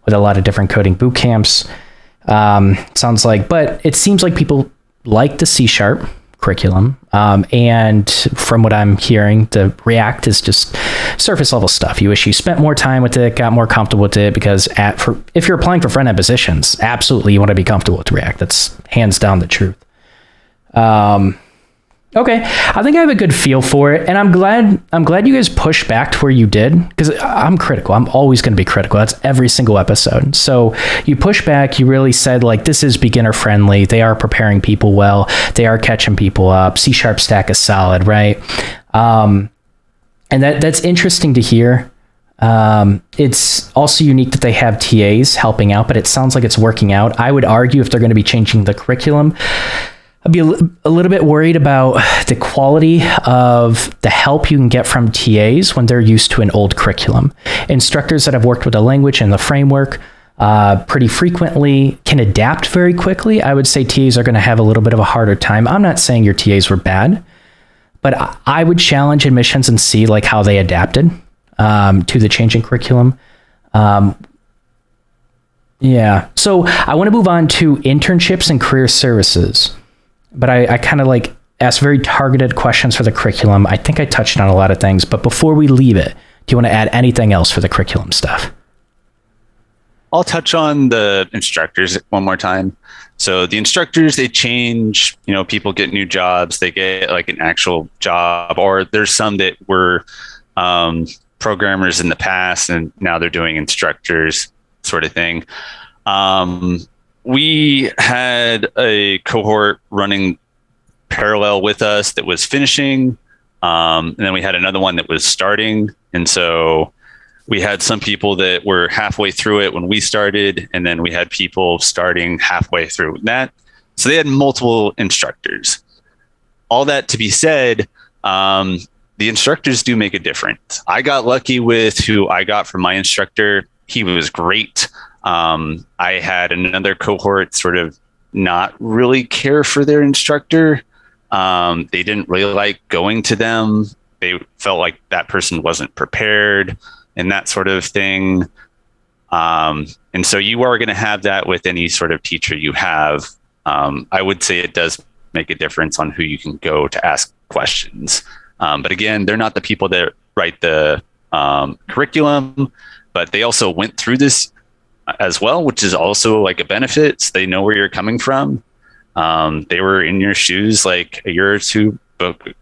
with a lot of different coding boot camps. Sounds like, but it seems like people like the C# curriculum. And from what I'm hearing, the React is just surface level stuff. You wish you spent more time with it, got more comfortable with it, because if you're applying for front end positions, absolutely you want to be comfortable with React. That's hands down the truth. Okay, I think I have a good feel for it, and I'm glad you guys pushed back to where you did, because I'm critical. I'm always going to be critical. That's every single episode. So you push back. You really said like this is beginner friendly. They are preparing people well. They are catching people up. C# stack is solid, right? And that's interesting to hear. It's also unique that they have TAs helping out, but it sounds like it's working out. I would argue if they're going to be changing the curriculum, I'd be a little bit worried about the quality of the help you can get from TAs when they're used to an old curriculum. Instructors that have worked with the language and the framework pretty frequently can adapt very quickly. I would say TAs are going to have a little bit of a harder time. I'm not saying your TAs were bad, but I would challenge admissions and see like how they adapted to the changing curriculum. Yeah. So I want to move on to internships and career services. But I kind of like asked very targeted questions for the curriculum. I think I touched on a lot of things, but before we leave it, do you want to add anything else for the curriculum stuff? I'll touch on the instructors one more time. So the instructors, they change, people get new jobs, they get like an actual job, or there's some that were programmers in the past and now they're doing instructors sort of thing. We had a cohort running parallel with us that was finishing. And then we had another one that was starting. And so we had some people that were halfway through it when we started, and then we had people starting halfway through that. So they had multiple instructors. All that to be said, the instructors do make a difference. I got lucky with who I got from my instructor. He was great. I had another cohort sort of not really care for their instructor. They didn't really like going to them. They felt like that person wasn't prepared and that sort of thing. And so you are going to have that with any sort of teacher you have. I would say it does make a difference on who you can go to ask questions. But again, they're not the people that write the curriculum, but they also went through this as well, which is also like a benefit. So they know where you're coming from. They were in your shoes like a year or two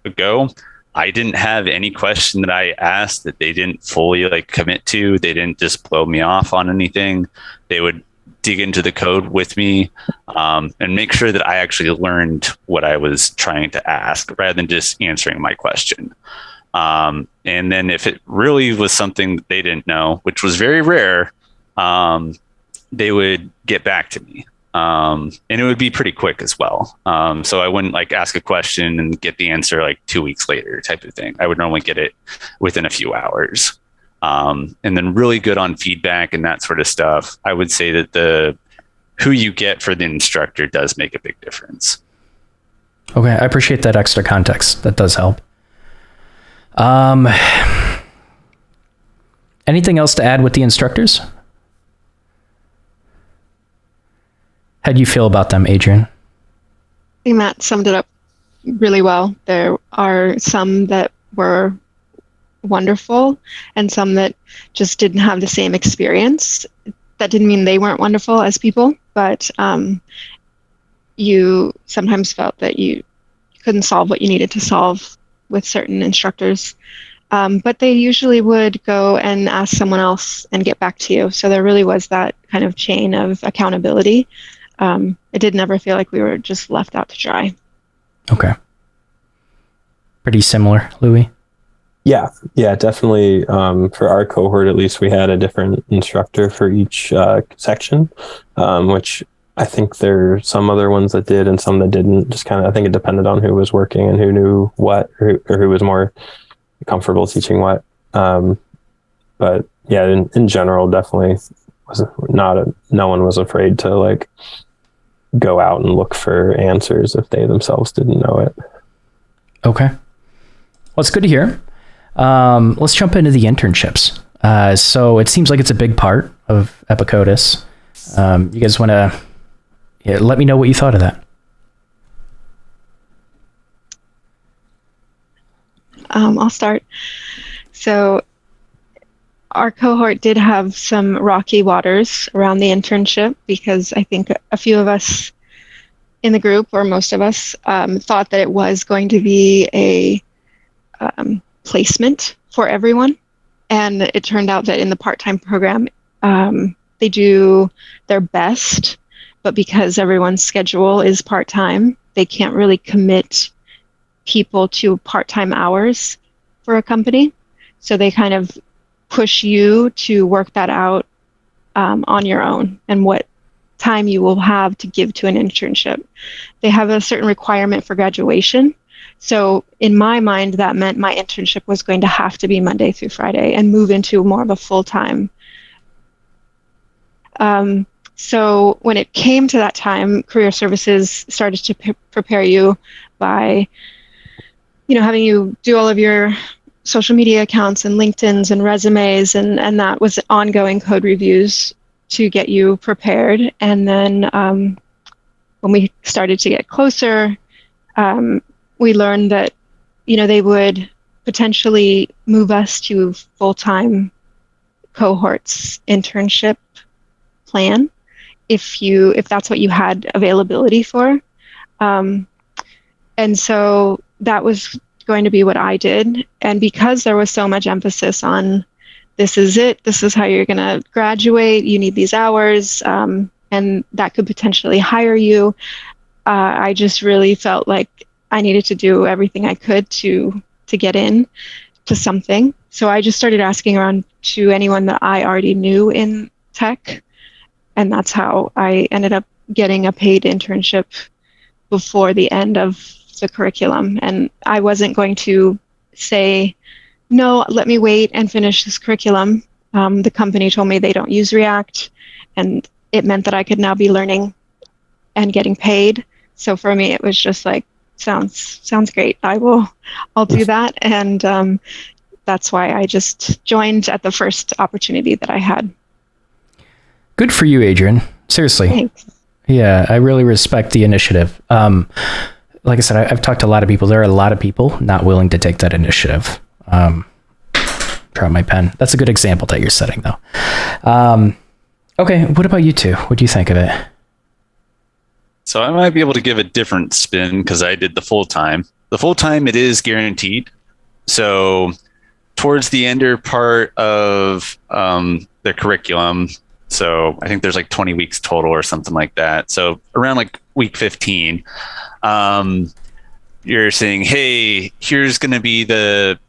ago. I didn't have any question that I asked that they didn't fully like commit to. They didn't just blow me off on anything. They would dig into the code with me and make sure that I actually learned what I was trying to ask rather than just answering my question. And then if it really was something that they didn't know, which was very rare, they would get back to me. And it would be pretty quick as well. So I wouldn't like ask a question and get the answer like 2 weeks later type of thing. I would normally get it within a few hours. And then really good on feedback and that sort of stuff. I would say that who you get for the instructor does make a big difference. Okay, I appreciate that extra context. That does help. Anything else to add with the instructors? How do you feel about them, Adrian? I think Matt summed it up really well. There are some that were wonderful and some that just didn't have the same experience. That didn't mean they weren't wonderful as people, but you sometimes felt that you couldn't solve what you needed to solve with certain instructors. But they usually would go and ask someone else and get back to you. So there really was that kind of chain of accountability. It did never feel like we were just left out to dry. Okay. Pretty similar, Louis? Yeah, definitely. For our cohort, at least, we had a different instructor for each section, which I think there are some other ones that did and some that didn't. Just kind of, I think it depended on who was working and who knew what, or who was more comfortable teaching what. But yeah, in general, definitely no one was afraid to like go out and look for answers if they themselves didn't know it. Okay. Well, it's good to hear. Let's jump into the internships. So it seems like it's a big part of Epicodus. You guys want to let me know what you thought of that? I'll start. So our cohort did have some rocky waters around the internship because I think a few of us in the group, or most of us, thought that it was going to be a placement for everyone. And it turned out that in the part-time program, they do their best, but because everyone's schedule is part-time, they can't really commit people to part-time hours for a company. So they kind of push you to work that out on your own and what time you will have to give to an internship. They have a certain requirement for graduation. So in my mind, that meant my internship was going to have to be Monday through Friday and move into more of a full-time. So when it came to that time, Career Services started to prepare you by, having you do all of your social media accounts and LinkedIn's and resumes, and that was ongoing code reviews to get you prepared. And then when we started to get closer, we learned that, they would potentially move us to full-time cohorts internship plan if that's what you had availability for. And so that was going to be what I did. And because there was so much emphasis on this is it, this is how you're going to graduate, you need these hours, and that could potentially hire you, I just really felt like I needed to do everything I could to get in to something. So I just started asking around to anyone that I already knew in tech. And that's how I ended up getting a paid internship before the end of the curriculum. And I wasn't going to say, no, let me wait and finish this curriculum. The company told me they don't use React, and it meant that I could now be learning and getting paid. So for me, it was just like, sounds great. I'll do that. And that's why I just joined at the first opportunity that I had. Good for you, Adrian. Seriously. Thanks. Yeah, I really respect the initiative. Like I said, I've talked to a lot of people. There are a lot of people not willing to take that initiative. Draw my pen. That's a good example that you're setting, though. Okay, what about you two? What do you think of it? So I might be able to give a different spin because I did the full-time. The full-time, it is guaranteed. So towards the ender part of the curriculum, so I think there's like 20 weeks total or something like that. So around like week 15, you're saying, hey, here's going to be the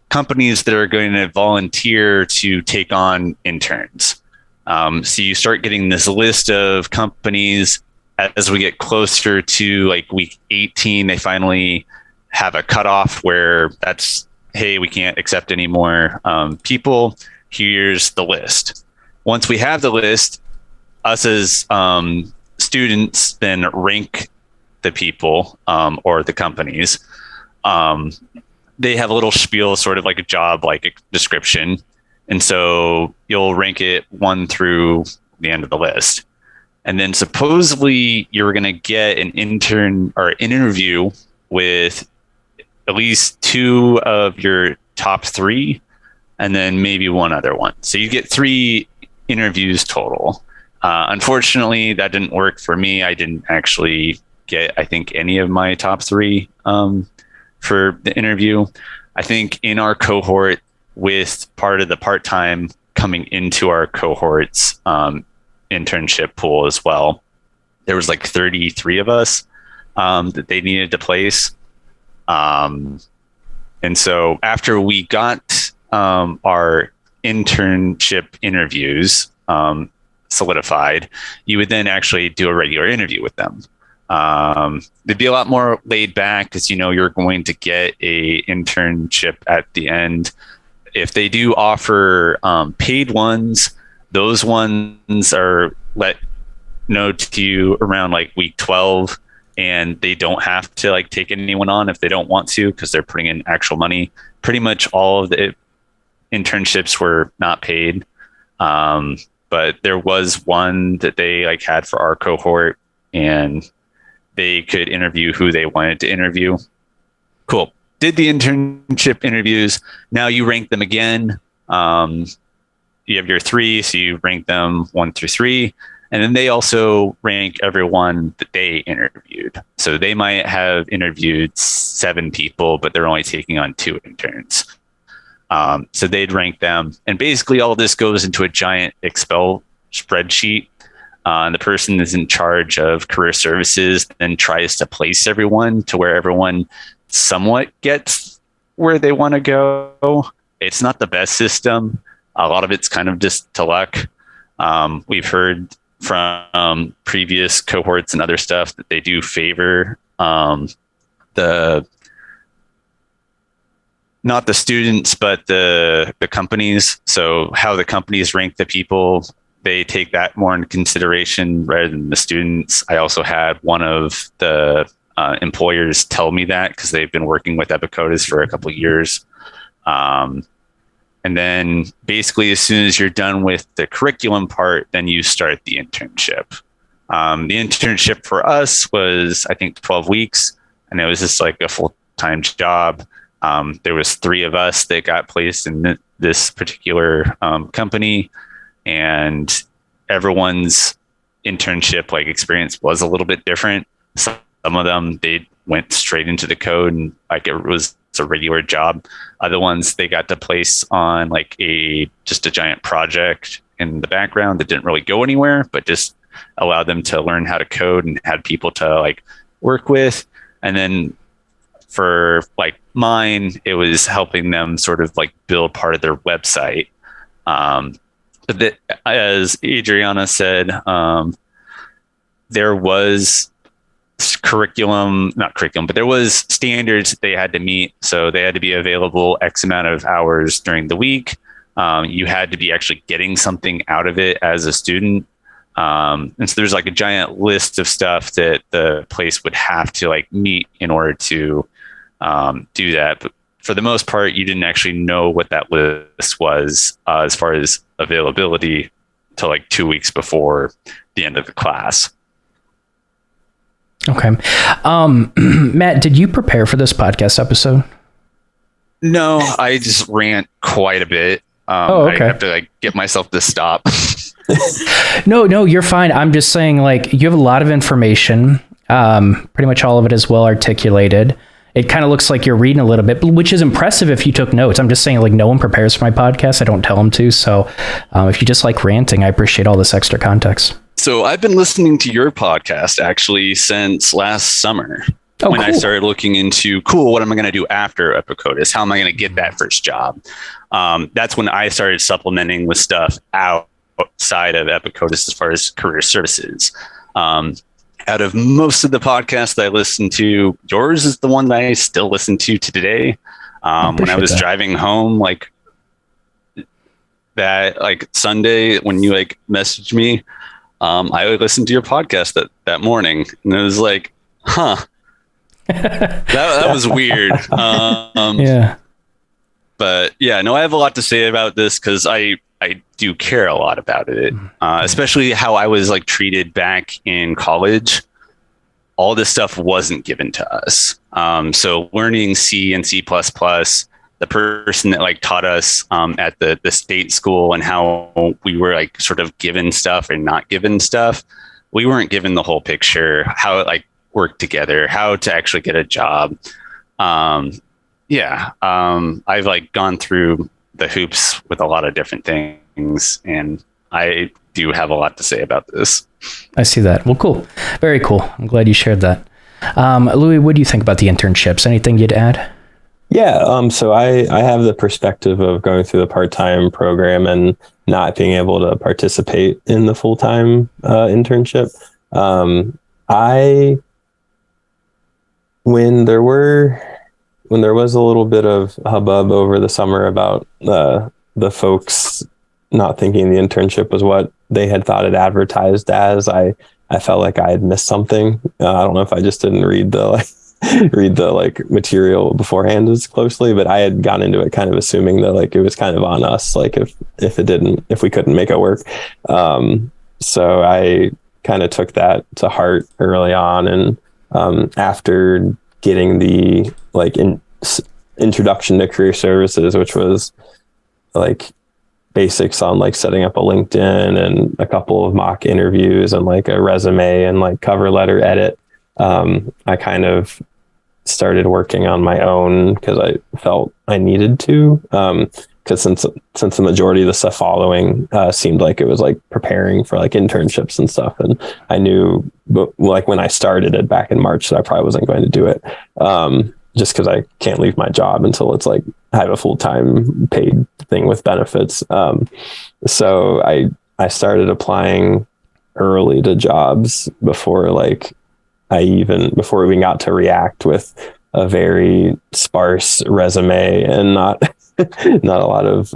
companies that are going to volunteer to take on interns. So you start getting this list of companies. As we get closer to like week 18, they finally have a cutoff where that's, hey, we can't accept any more people. Here's the list. Once we have the list, us as students then rank the people or the companies. They have a little spiel, sort of like a job, like a description. And so you'll rank it 1 through the end of the list. And then supposedly you're going to get an intern or interview with at least 2 of your top 3, and then maybe 1 other one. So you get 3 interviews total. Unfortunately, that didn't work for me. I didn't actually get, I think, any of my top 3 for the interview. I think in our cohort, with part of the part-time coming into our cohort's internship pool as well, there was like 33 of us that they needed to place. And so after we got our internship interviews solidified, you would then actually do a regular interview with them. They'd be a lot more laid back because, you know, you're going to get a internship at the end. If they do offer paid ones, those ones are let know to you around like week 12, and they don't have to like take anyone on if they don't want to because they're putting in actual money. Pretty much all of the internships were not paid, but there was one that they like had for our cohort, and they could interview who they wanted to interview. Cool. Did the internship interviews. Now you rank them again. You have your 3, so you rank them 1 through 3. And then they also rank everyone that they interviewed. So they might have interviewed 7 people, but they're only taking on 2 interns. So they'd rank them. And basically all this goes into a giant Excel spreadsheet. The person is in charge of career services and tries to place everyone to where everyone somewhat gets where they want to go. It's not the best system. A lot of it's kind of just to luck. We've heard from previous cohorts and other stuff that they do favor not the students, but the companies. So how the companies rank the people, they take that more into consideration rather than the students. I also had one of the employers tell me that because they've been working with Epicodus for a couple of years. And then basically as soon as you're done with the curriculum part, then you start the internship. The internship for us was, I think, 12 weeks, and it was just like a full-time job. There was 3 of us that got placed in this particular company. and everyone's internship like experience was a little bit different. Some of them, they went straight into the code and like it was a regular job. Other ones, they got to place on like just a giant project in the background that didn't really go anywhere, but just allowed them to learn how to code and had people to like work with. And then for like mine, it was helping them sort of like build part of their website. But as Adriana said, there was but there was standards that they had to meet. So they had to be available X amount of hours during the week. You had to be actually getting something out of it as a student. And so there's like a giant list of stuff that the place would have to like meet in order to do that. But for the most part, you didn't actually know what that list was as far as availability till like 2 weeks before the end of the class. Okay. Matt, did you prepare for this podcast episode? No, I just rant quite a bit. Okay. I have to like get myself to stop. No, you're fine. I'm just saying, like, you have a lot of information. Pretty much all of it is well articulated. It kind of looks like you're reading a little bit, which is impressive if you took notes. I'm just saying, like, no one prepares for my podcast. I don't tell them to. So if you just like ranting, I appreciate all this extra context. So I've been listening to your podcast actually since last summer. When cool. I started looking into, what am I going to do after Epicodus? How am I going to get that first job? That's when I started supplementing with stuff outside of Epicodus as far as career services. Out of most of the podcasts that I listened to, yours is the one that I still listen to today. When I was driving home, like that, like Sunday when you like messaged me, I would listen to your podcast that morning, and it was like, that was weird. Yeah. But yeah, no, I have a lot to say about this because I do care a lot about it, especially how I was like treated back in college. All this stuff wasn't given to us. So learning C and C++, the person that like taught us at the state school and how we were like sort of given stuff and not given stuff, we weren't given the whole picture, how it like worked together, how to actually get a job. I've like gone through the hoops with a lot of different things, and I do have a lot to say about this. I see that. Well, cool. Very cool. I'm glad you shared that. Louis, what do you think about the internships? Anything you'd add? Yeah. So I have the perspective of going through the part-time program and not being able to participate in the full-time internship. When there was a little bit of hubbub over the summer about the folks not thinking the internship was what they had thought it advertised as, I felt like I had missed something. I don't know if I just didn't read the material beforehand as closely, but I had gone into it kind of assuming that like it was kind of on us, like if we couldn't make it work. So I kind of took that to heart early on, and after getting the like introduction to career services, which was like basics on like setting up a LinkedIn and a couple of mock interviews and like a resume and like cover letter edit, I kind of started working on my own because I felt I needed to, because since the majority of the stuff following seemed like it was like preparing for like internships and stuff, and I knew, but like when I started it back in March, that I probably wasn't going to do it, just because I can't leave my job until it's like I have a full-time paid thing with benefits. So I started applying early to jobs before we even got to React, with a very sparse resume and not a lot of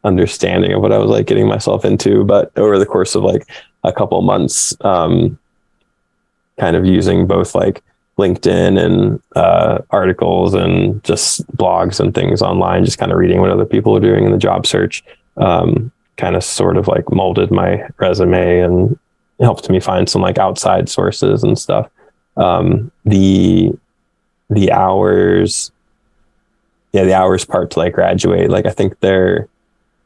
understanding of what I was like getting myself into. But over the course of like a couple months, kind of using both like LinkedIn and articles and just blogs and things online, just kind of reading what other people are doing in the job search, kind of sort of like molded my resume and helped me find some like outside sources and stuff. The hours part to like graduate, like I think they're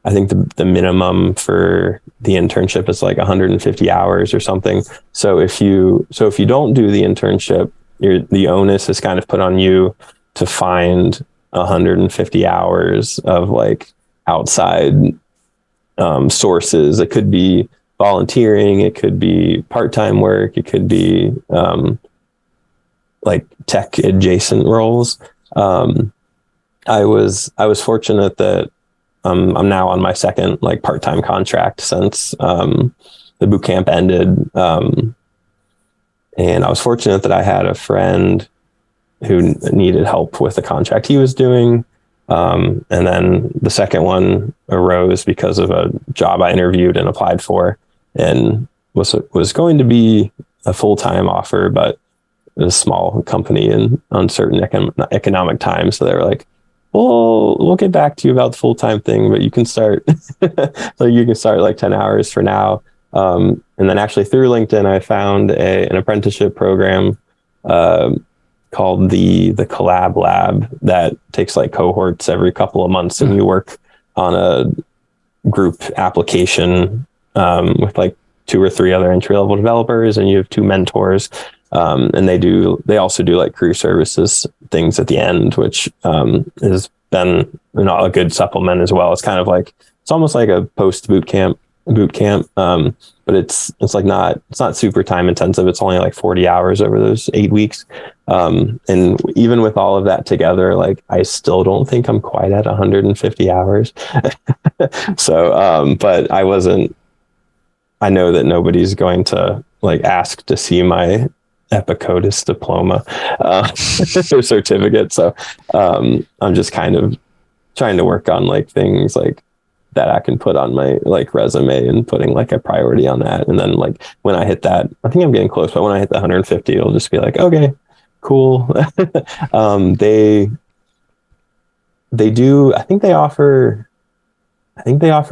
I think the minimum for the internship is like 150 hours or something. So if you don't do the internship, the onus is kind of put on you to find 150 hours of like outside sources. It could be volunteering, it could be part-time work, it could be like tech adjacent roles. I was fortunate that I'm now on my second like part-time contract since the boot camp ended. And I was fortunate that I had a friend who needed help with the contract he was doing. And then the second one arose because of a job I interviewed and applied for, and was going to be a full-time offer, but it was a small company in uncertain economic times. So they were like, well, we'll get back to you about the full-time thing, but you can start, so you can start like 10 hours for now. And then actually through LinkedIn, I found an apprenticeship program called the Collab Lab that takes like cohorts every couple of months, and you work on a group application with like 2 or 3 other entry-level developers, and you have 2 mentors. And they also do like career services things at the end, which has been a good supplement as well. It's kind of like, it's almost like a post boot camp, but it's not super time intensive. It's only like 40 hours over those 8 weeks. And even with all of that together, like I still don't think I'm quite at 150 hours. So, but I know that nobody's going to like ask to see my Epicodus diploma or certificate. So I'm just kind of trying to work on like things like that I can put on my like resume and putting like a priority on that. And then like when I hit that, I think I'm getting close, but when I hit the 150, it'll just be like, okay, cool. They do, I think they offer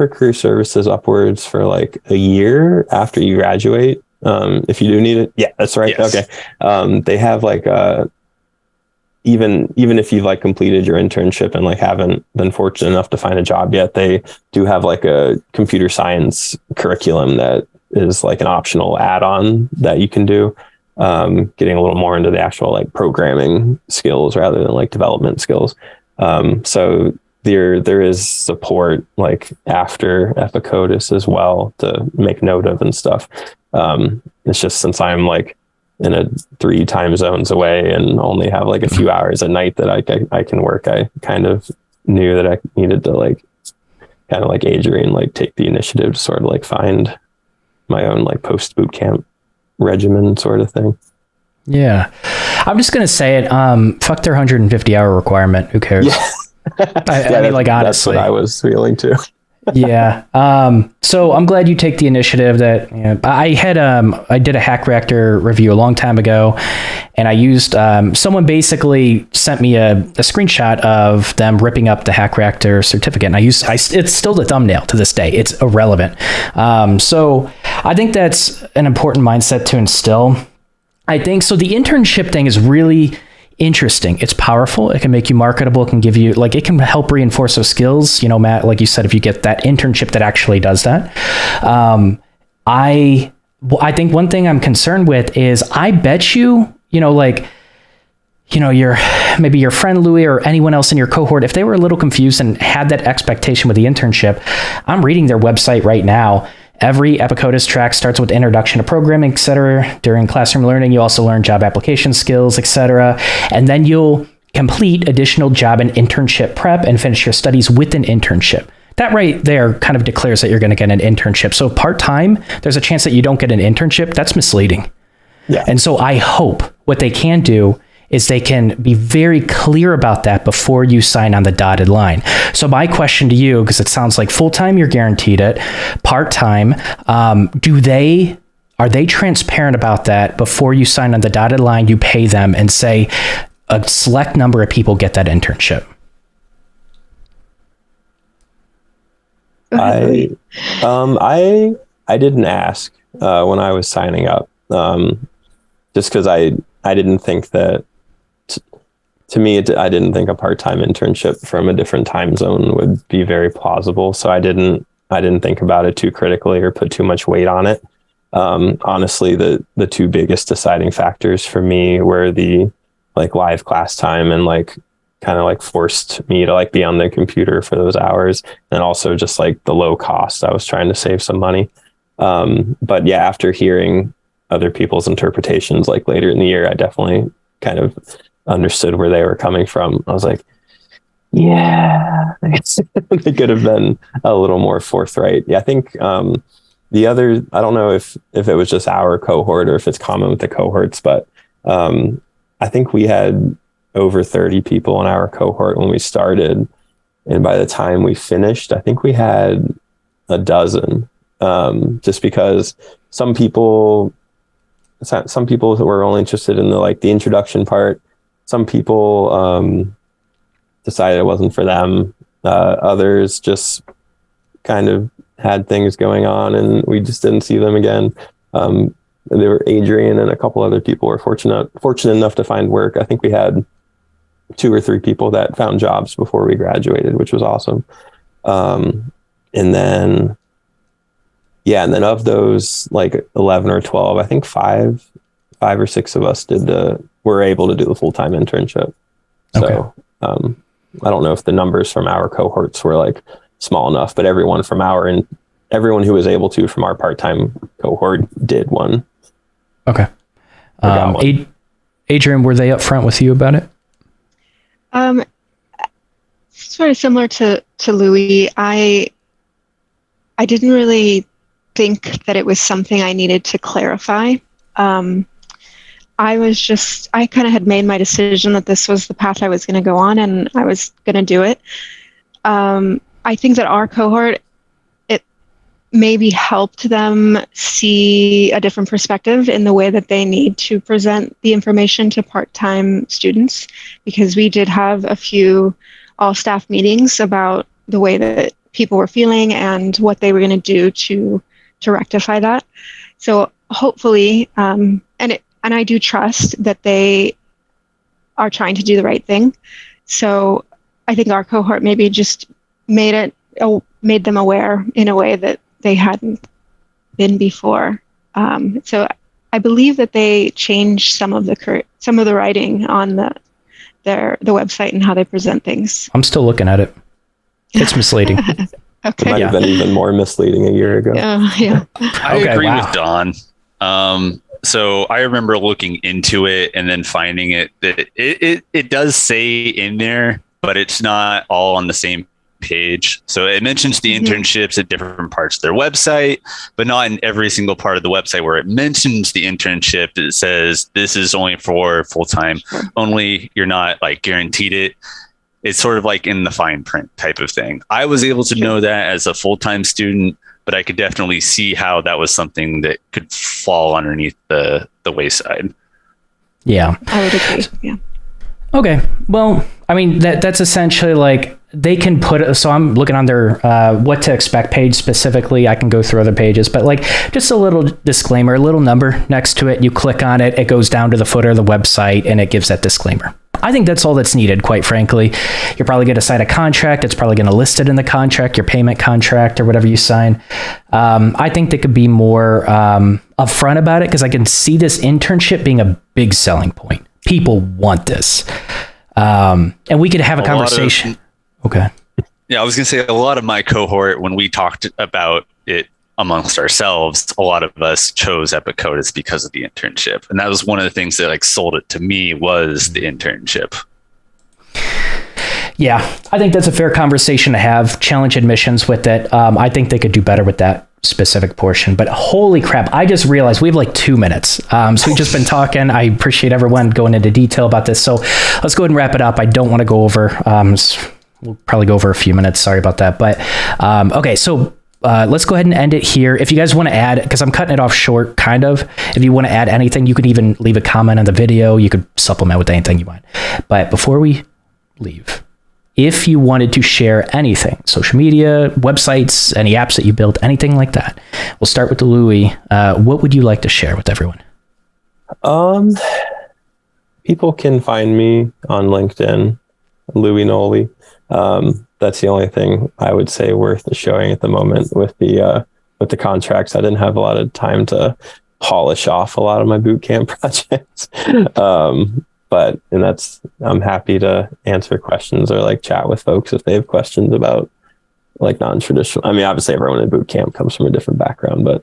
career services upwards for like a year after you graduate. If you do need it. Yeah, that's right. Yes. Okay. They have like, even if you've like completed your internship and like haven't been fortunate enough to find a job yet, they do have like a computer science curriculum that is like an optional add-on that you can do, getting a little more into the actual like programming skills rather than like development skills. So there is support like after Epicodus as well to make note of and stuff. It's just since I'm like in a 3 time zones away and only have like a few hours at night that I can work, I kind of knew that I needed to like kind of like Adrian, like take the initiative to sort of like find my own like post boot camp regimen sort of thing. Yeah. I'm just going to say it. Fuck their 150 hour requirement. Who cares? Yeah. I mean, like, honestly, that's what I was feeling too. Yeah. So I'm glad you take the initiative. That I did a Hack Reactor review a long time ago, and I used someone basically sent me a screenshot of them ripping up the Hack Reactor certificate, and it's still the thumbnail to this day. It's irrelevant. So I think that's an important mindset to instill. I think so. The internship thing is really interesting. It's powerful. It can make you marketable. It can give you, like, it can help reinforce those skills. You know, Matt, like you said, if you get that internship that actually does that. I think one thing I'm concerned with is I bet you, maybe your friend Louis or anyone else in your cohort, if they were a little confused and had that expectation with the internship, I'm reading their website right now. Every Epicodus track starts with introduction to programming, etc. During classroom learning, you also learn job application skills, etc. And then you'll complete additional job and internship prep and finish your studies with an internship. That right there kind of declares that you're going to get an internship. So part-time, there's a chance that you don't get an internship. That's misleading. Yeah. And so I hope what they can do is they can be very clear about that before you sign on the dotted line. So my question to you, because it sounds like full-time, you're guaranteed it. Part-time, are they transparent about that before you sign on the dotted line? You pay them and say a select number of people get that internship. I didn't ask when I was signing up, just because I didn't think that to me, I didn't think a part-time internship from a different time zone would be very plausible. So I didn't think about it too critically or put too much weight on it. Honestly, the two biggest deciding factors for me were the like live class time and like kind of like forced me to like be on the computer for those hours, and also just like the low cost. I was trying to save some money. But yeah, after hearing other people's interpretations like later in the year, I definitely kind of understood where they were coming from. I was like, yeah, they could have been a little more forthright. Yeah, I think the other, I don't know if it was just our cohort or if it's common with the cohorts, but I think we had over 30 people in our cohort when we started. And by the time we finished, I think we had a dozen, just because some people were only interested in the introduction part. Some people decided it wasn't for them. Others just kind of had things going on and we just didn't see them again. There were Adrian and a couple other people were fortunate enough to find work. I think we had 2 or 3 people that found jobs before we graduated, which was awesome. And then of those like 11 or 12, I think 5 or 6 of us were able to do the full-time internship. Okay. So I don't know if the numbers from our cohorts were like small enough, but everyone who was able to from our part-time cohort did one. Okay. Adrian, were they upfront with you about it? Sort of similar to Louis. I didn't really think that it was something I needed to clarify. I kind of had made my decision that this was the path I was going to go on and I was going to do it. I think that our cohort, it maybe helped them see a different perspective in the way that they need to present the information to part-time students, because we did have a few all-staff meetings about the way that people were feeling and what they were going to do to rectify that. So hopefully, and I do trust that they are trying to do the right thing. So I think our cohort maybe just made them aware in a way that they hadn't been before. So I believe that they changed some of the writing on the website and how they present things. I'm still looking at it. It's misleading. Okay. It might have been even more misleading a year ago. Yeah. I agree with Don. So I remember looking into it and then finding it that it does say in there, but it's not all on the same page. So it mentions the internships at different parts of their website, but not in every single part of the website where it mentions the internship. It says this is only for full-time only. You're not like guaranteed it. It's sort of like in the fine print type of thing. I was able to know that as a full-time student, but I could definitely see how that was something that could fall underneath the wayside. Yeah, I would agree. Yeah. Okay. Well, I mean, that's essentially like they can put it. So I'm looking on their what to expect page specifically. I can go through other pages, but like just a little disclaimer, a little number next to it. You click on it, it goes down to the footer of the website and it gives that disclaimer. I think that's all that's needed, quite frankly. You're probably going to sign a contract. It's probably going to list it in the contract, your payment contract or whatever you sign. I think they could be more upfront about it because I can see this internship being a big selling point. People want this. And we could have a conversation. Okay. Yeah, I was going to say a lot of my cohort, when we talked about it amongst ourselves, a lot of us chose Epicodus because of the internship. And that was one of the things that like sold it to me was the internship. Yeah, I think that's a fair conversation to have. Challenge admissions with it. I think they could do better with that specific portion, but holy crap, I just realized we have like 2 minutes. So we've just been talking. I appreciate everyone going into detail about this. So let's go ahead and wrap it up. I don't want to go over, we'll probably go over a few minutes. Sorry about that. But okay, so let's go ahead and end it here. If you guys want to add, because I'm cutting it off short, kind of, if you want to add anything, you could even leave a comment on the video. You could supplement with anything you want. But before we leave, if you wanted to share anything, social media, websites, any apps that you built, anything like that, we'll start with Louis. What would you like to share with everyone? people can find me on LinkedIn, Louis Noli. That's the only thing I would say worth showing at the moment with the contracts. I didn't have a lot of time to polish off a lot of my bootcamp projects. I'm happy to answer questions or like chat with folks if they have questions about like non-traditional. I mean, obviously everyone in bootcamp comes from a different background, but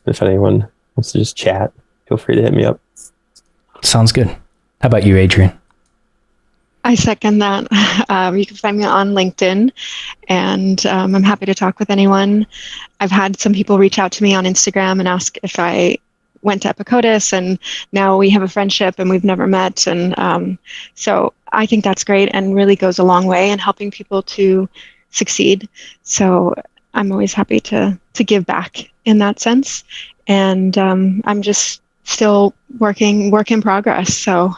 if anyone wants to just chat, feel free to hit me up. Sounds good. How about you, Adrian? I second that. You can find me on LinkedIn, and I'm happy to talk with anyone. I've had some people reach out to me on Instagram and ask if I went to Epicodus, and now we have a friendship and we've never met. And so I think that's great and really goes a long way in helping people to succeed. So I'm always happy to give back in that sense. And I'm just still work in progress. So,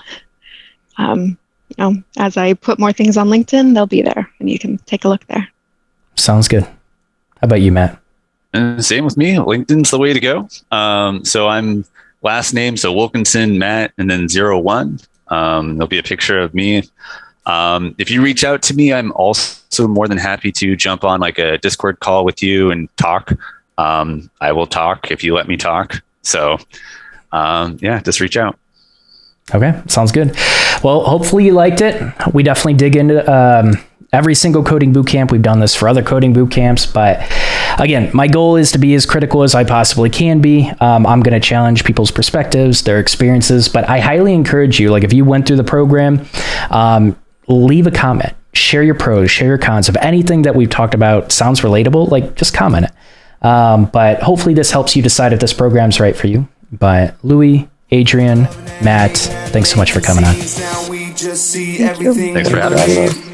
as I put more things on LinkedIn, they'll be there and you can take a look there. Sounds good. How about you, Matt? And same with me. LinkedIn's the way to go. So I'm last name, so Wilkinson, Matt, and then 01. There'll be a picture of me. If you reach out to me, I'm also more than happy to jump on like a Discord call with you and talk. I will talk if you let me talk. So just reach out. Okay, sounds good. Well, hopefully you liked it. We definitely dig into every single coding bootcamp. We've done this for other coding bootcamps, but again, my goal is to be as critical as I possibly can be. I'm going to challenge people's perspectives, their experiences, but I highly encourage you, like if you went through the program, leave a comment, share your pros, share your cons. If anything that we've talked about sounds relatable, like just comment it. But hopefully this helps you decide if this program's right for you. But Louis, Adrian, Matt, thanks so much for coming on. Thank you. Thanks for having me.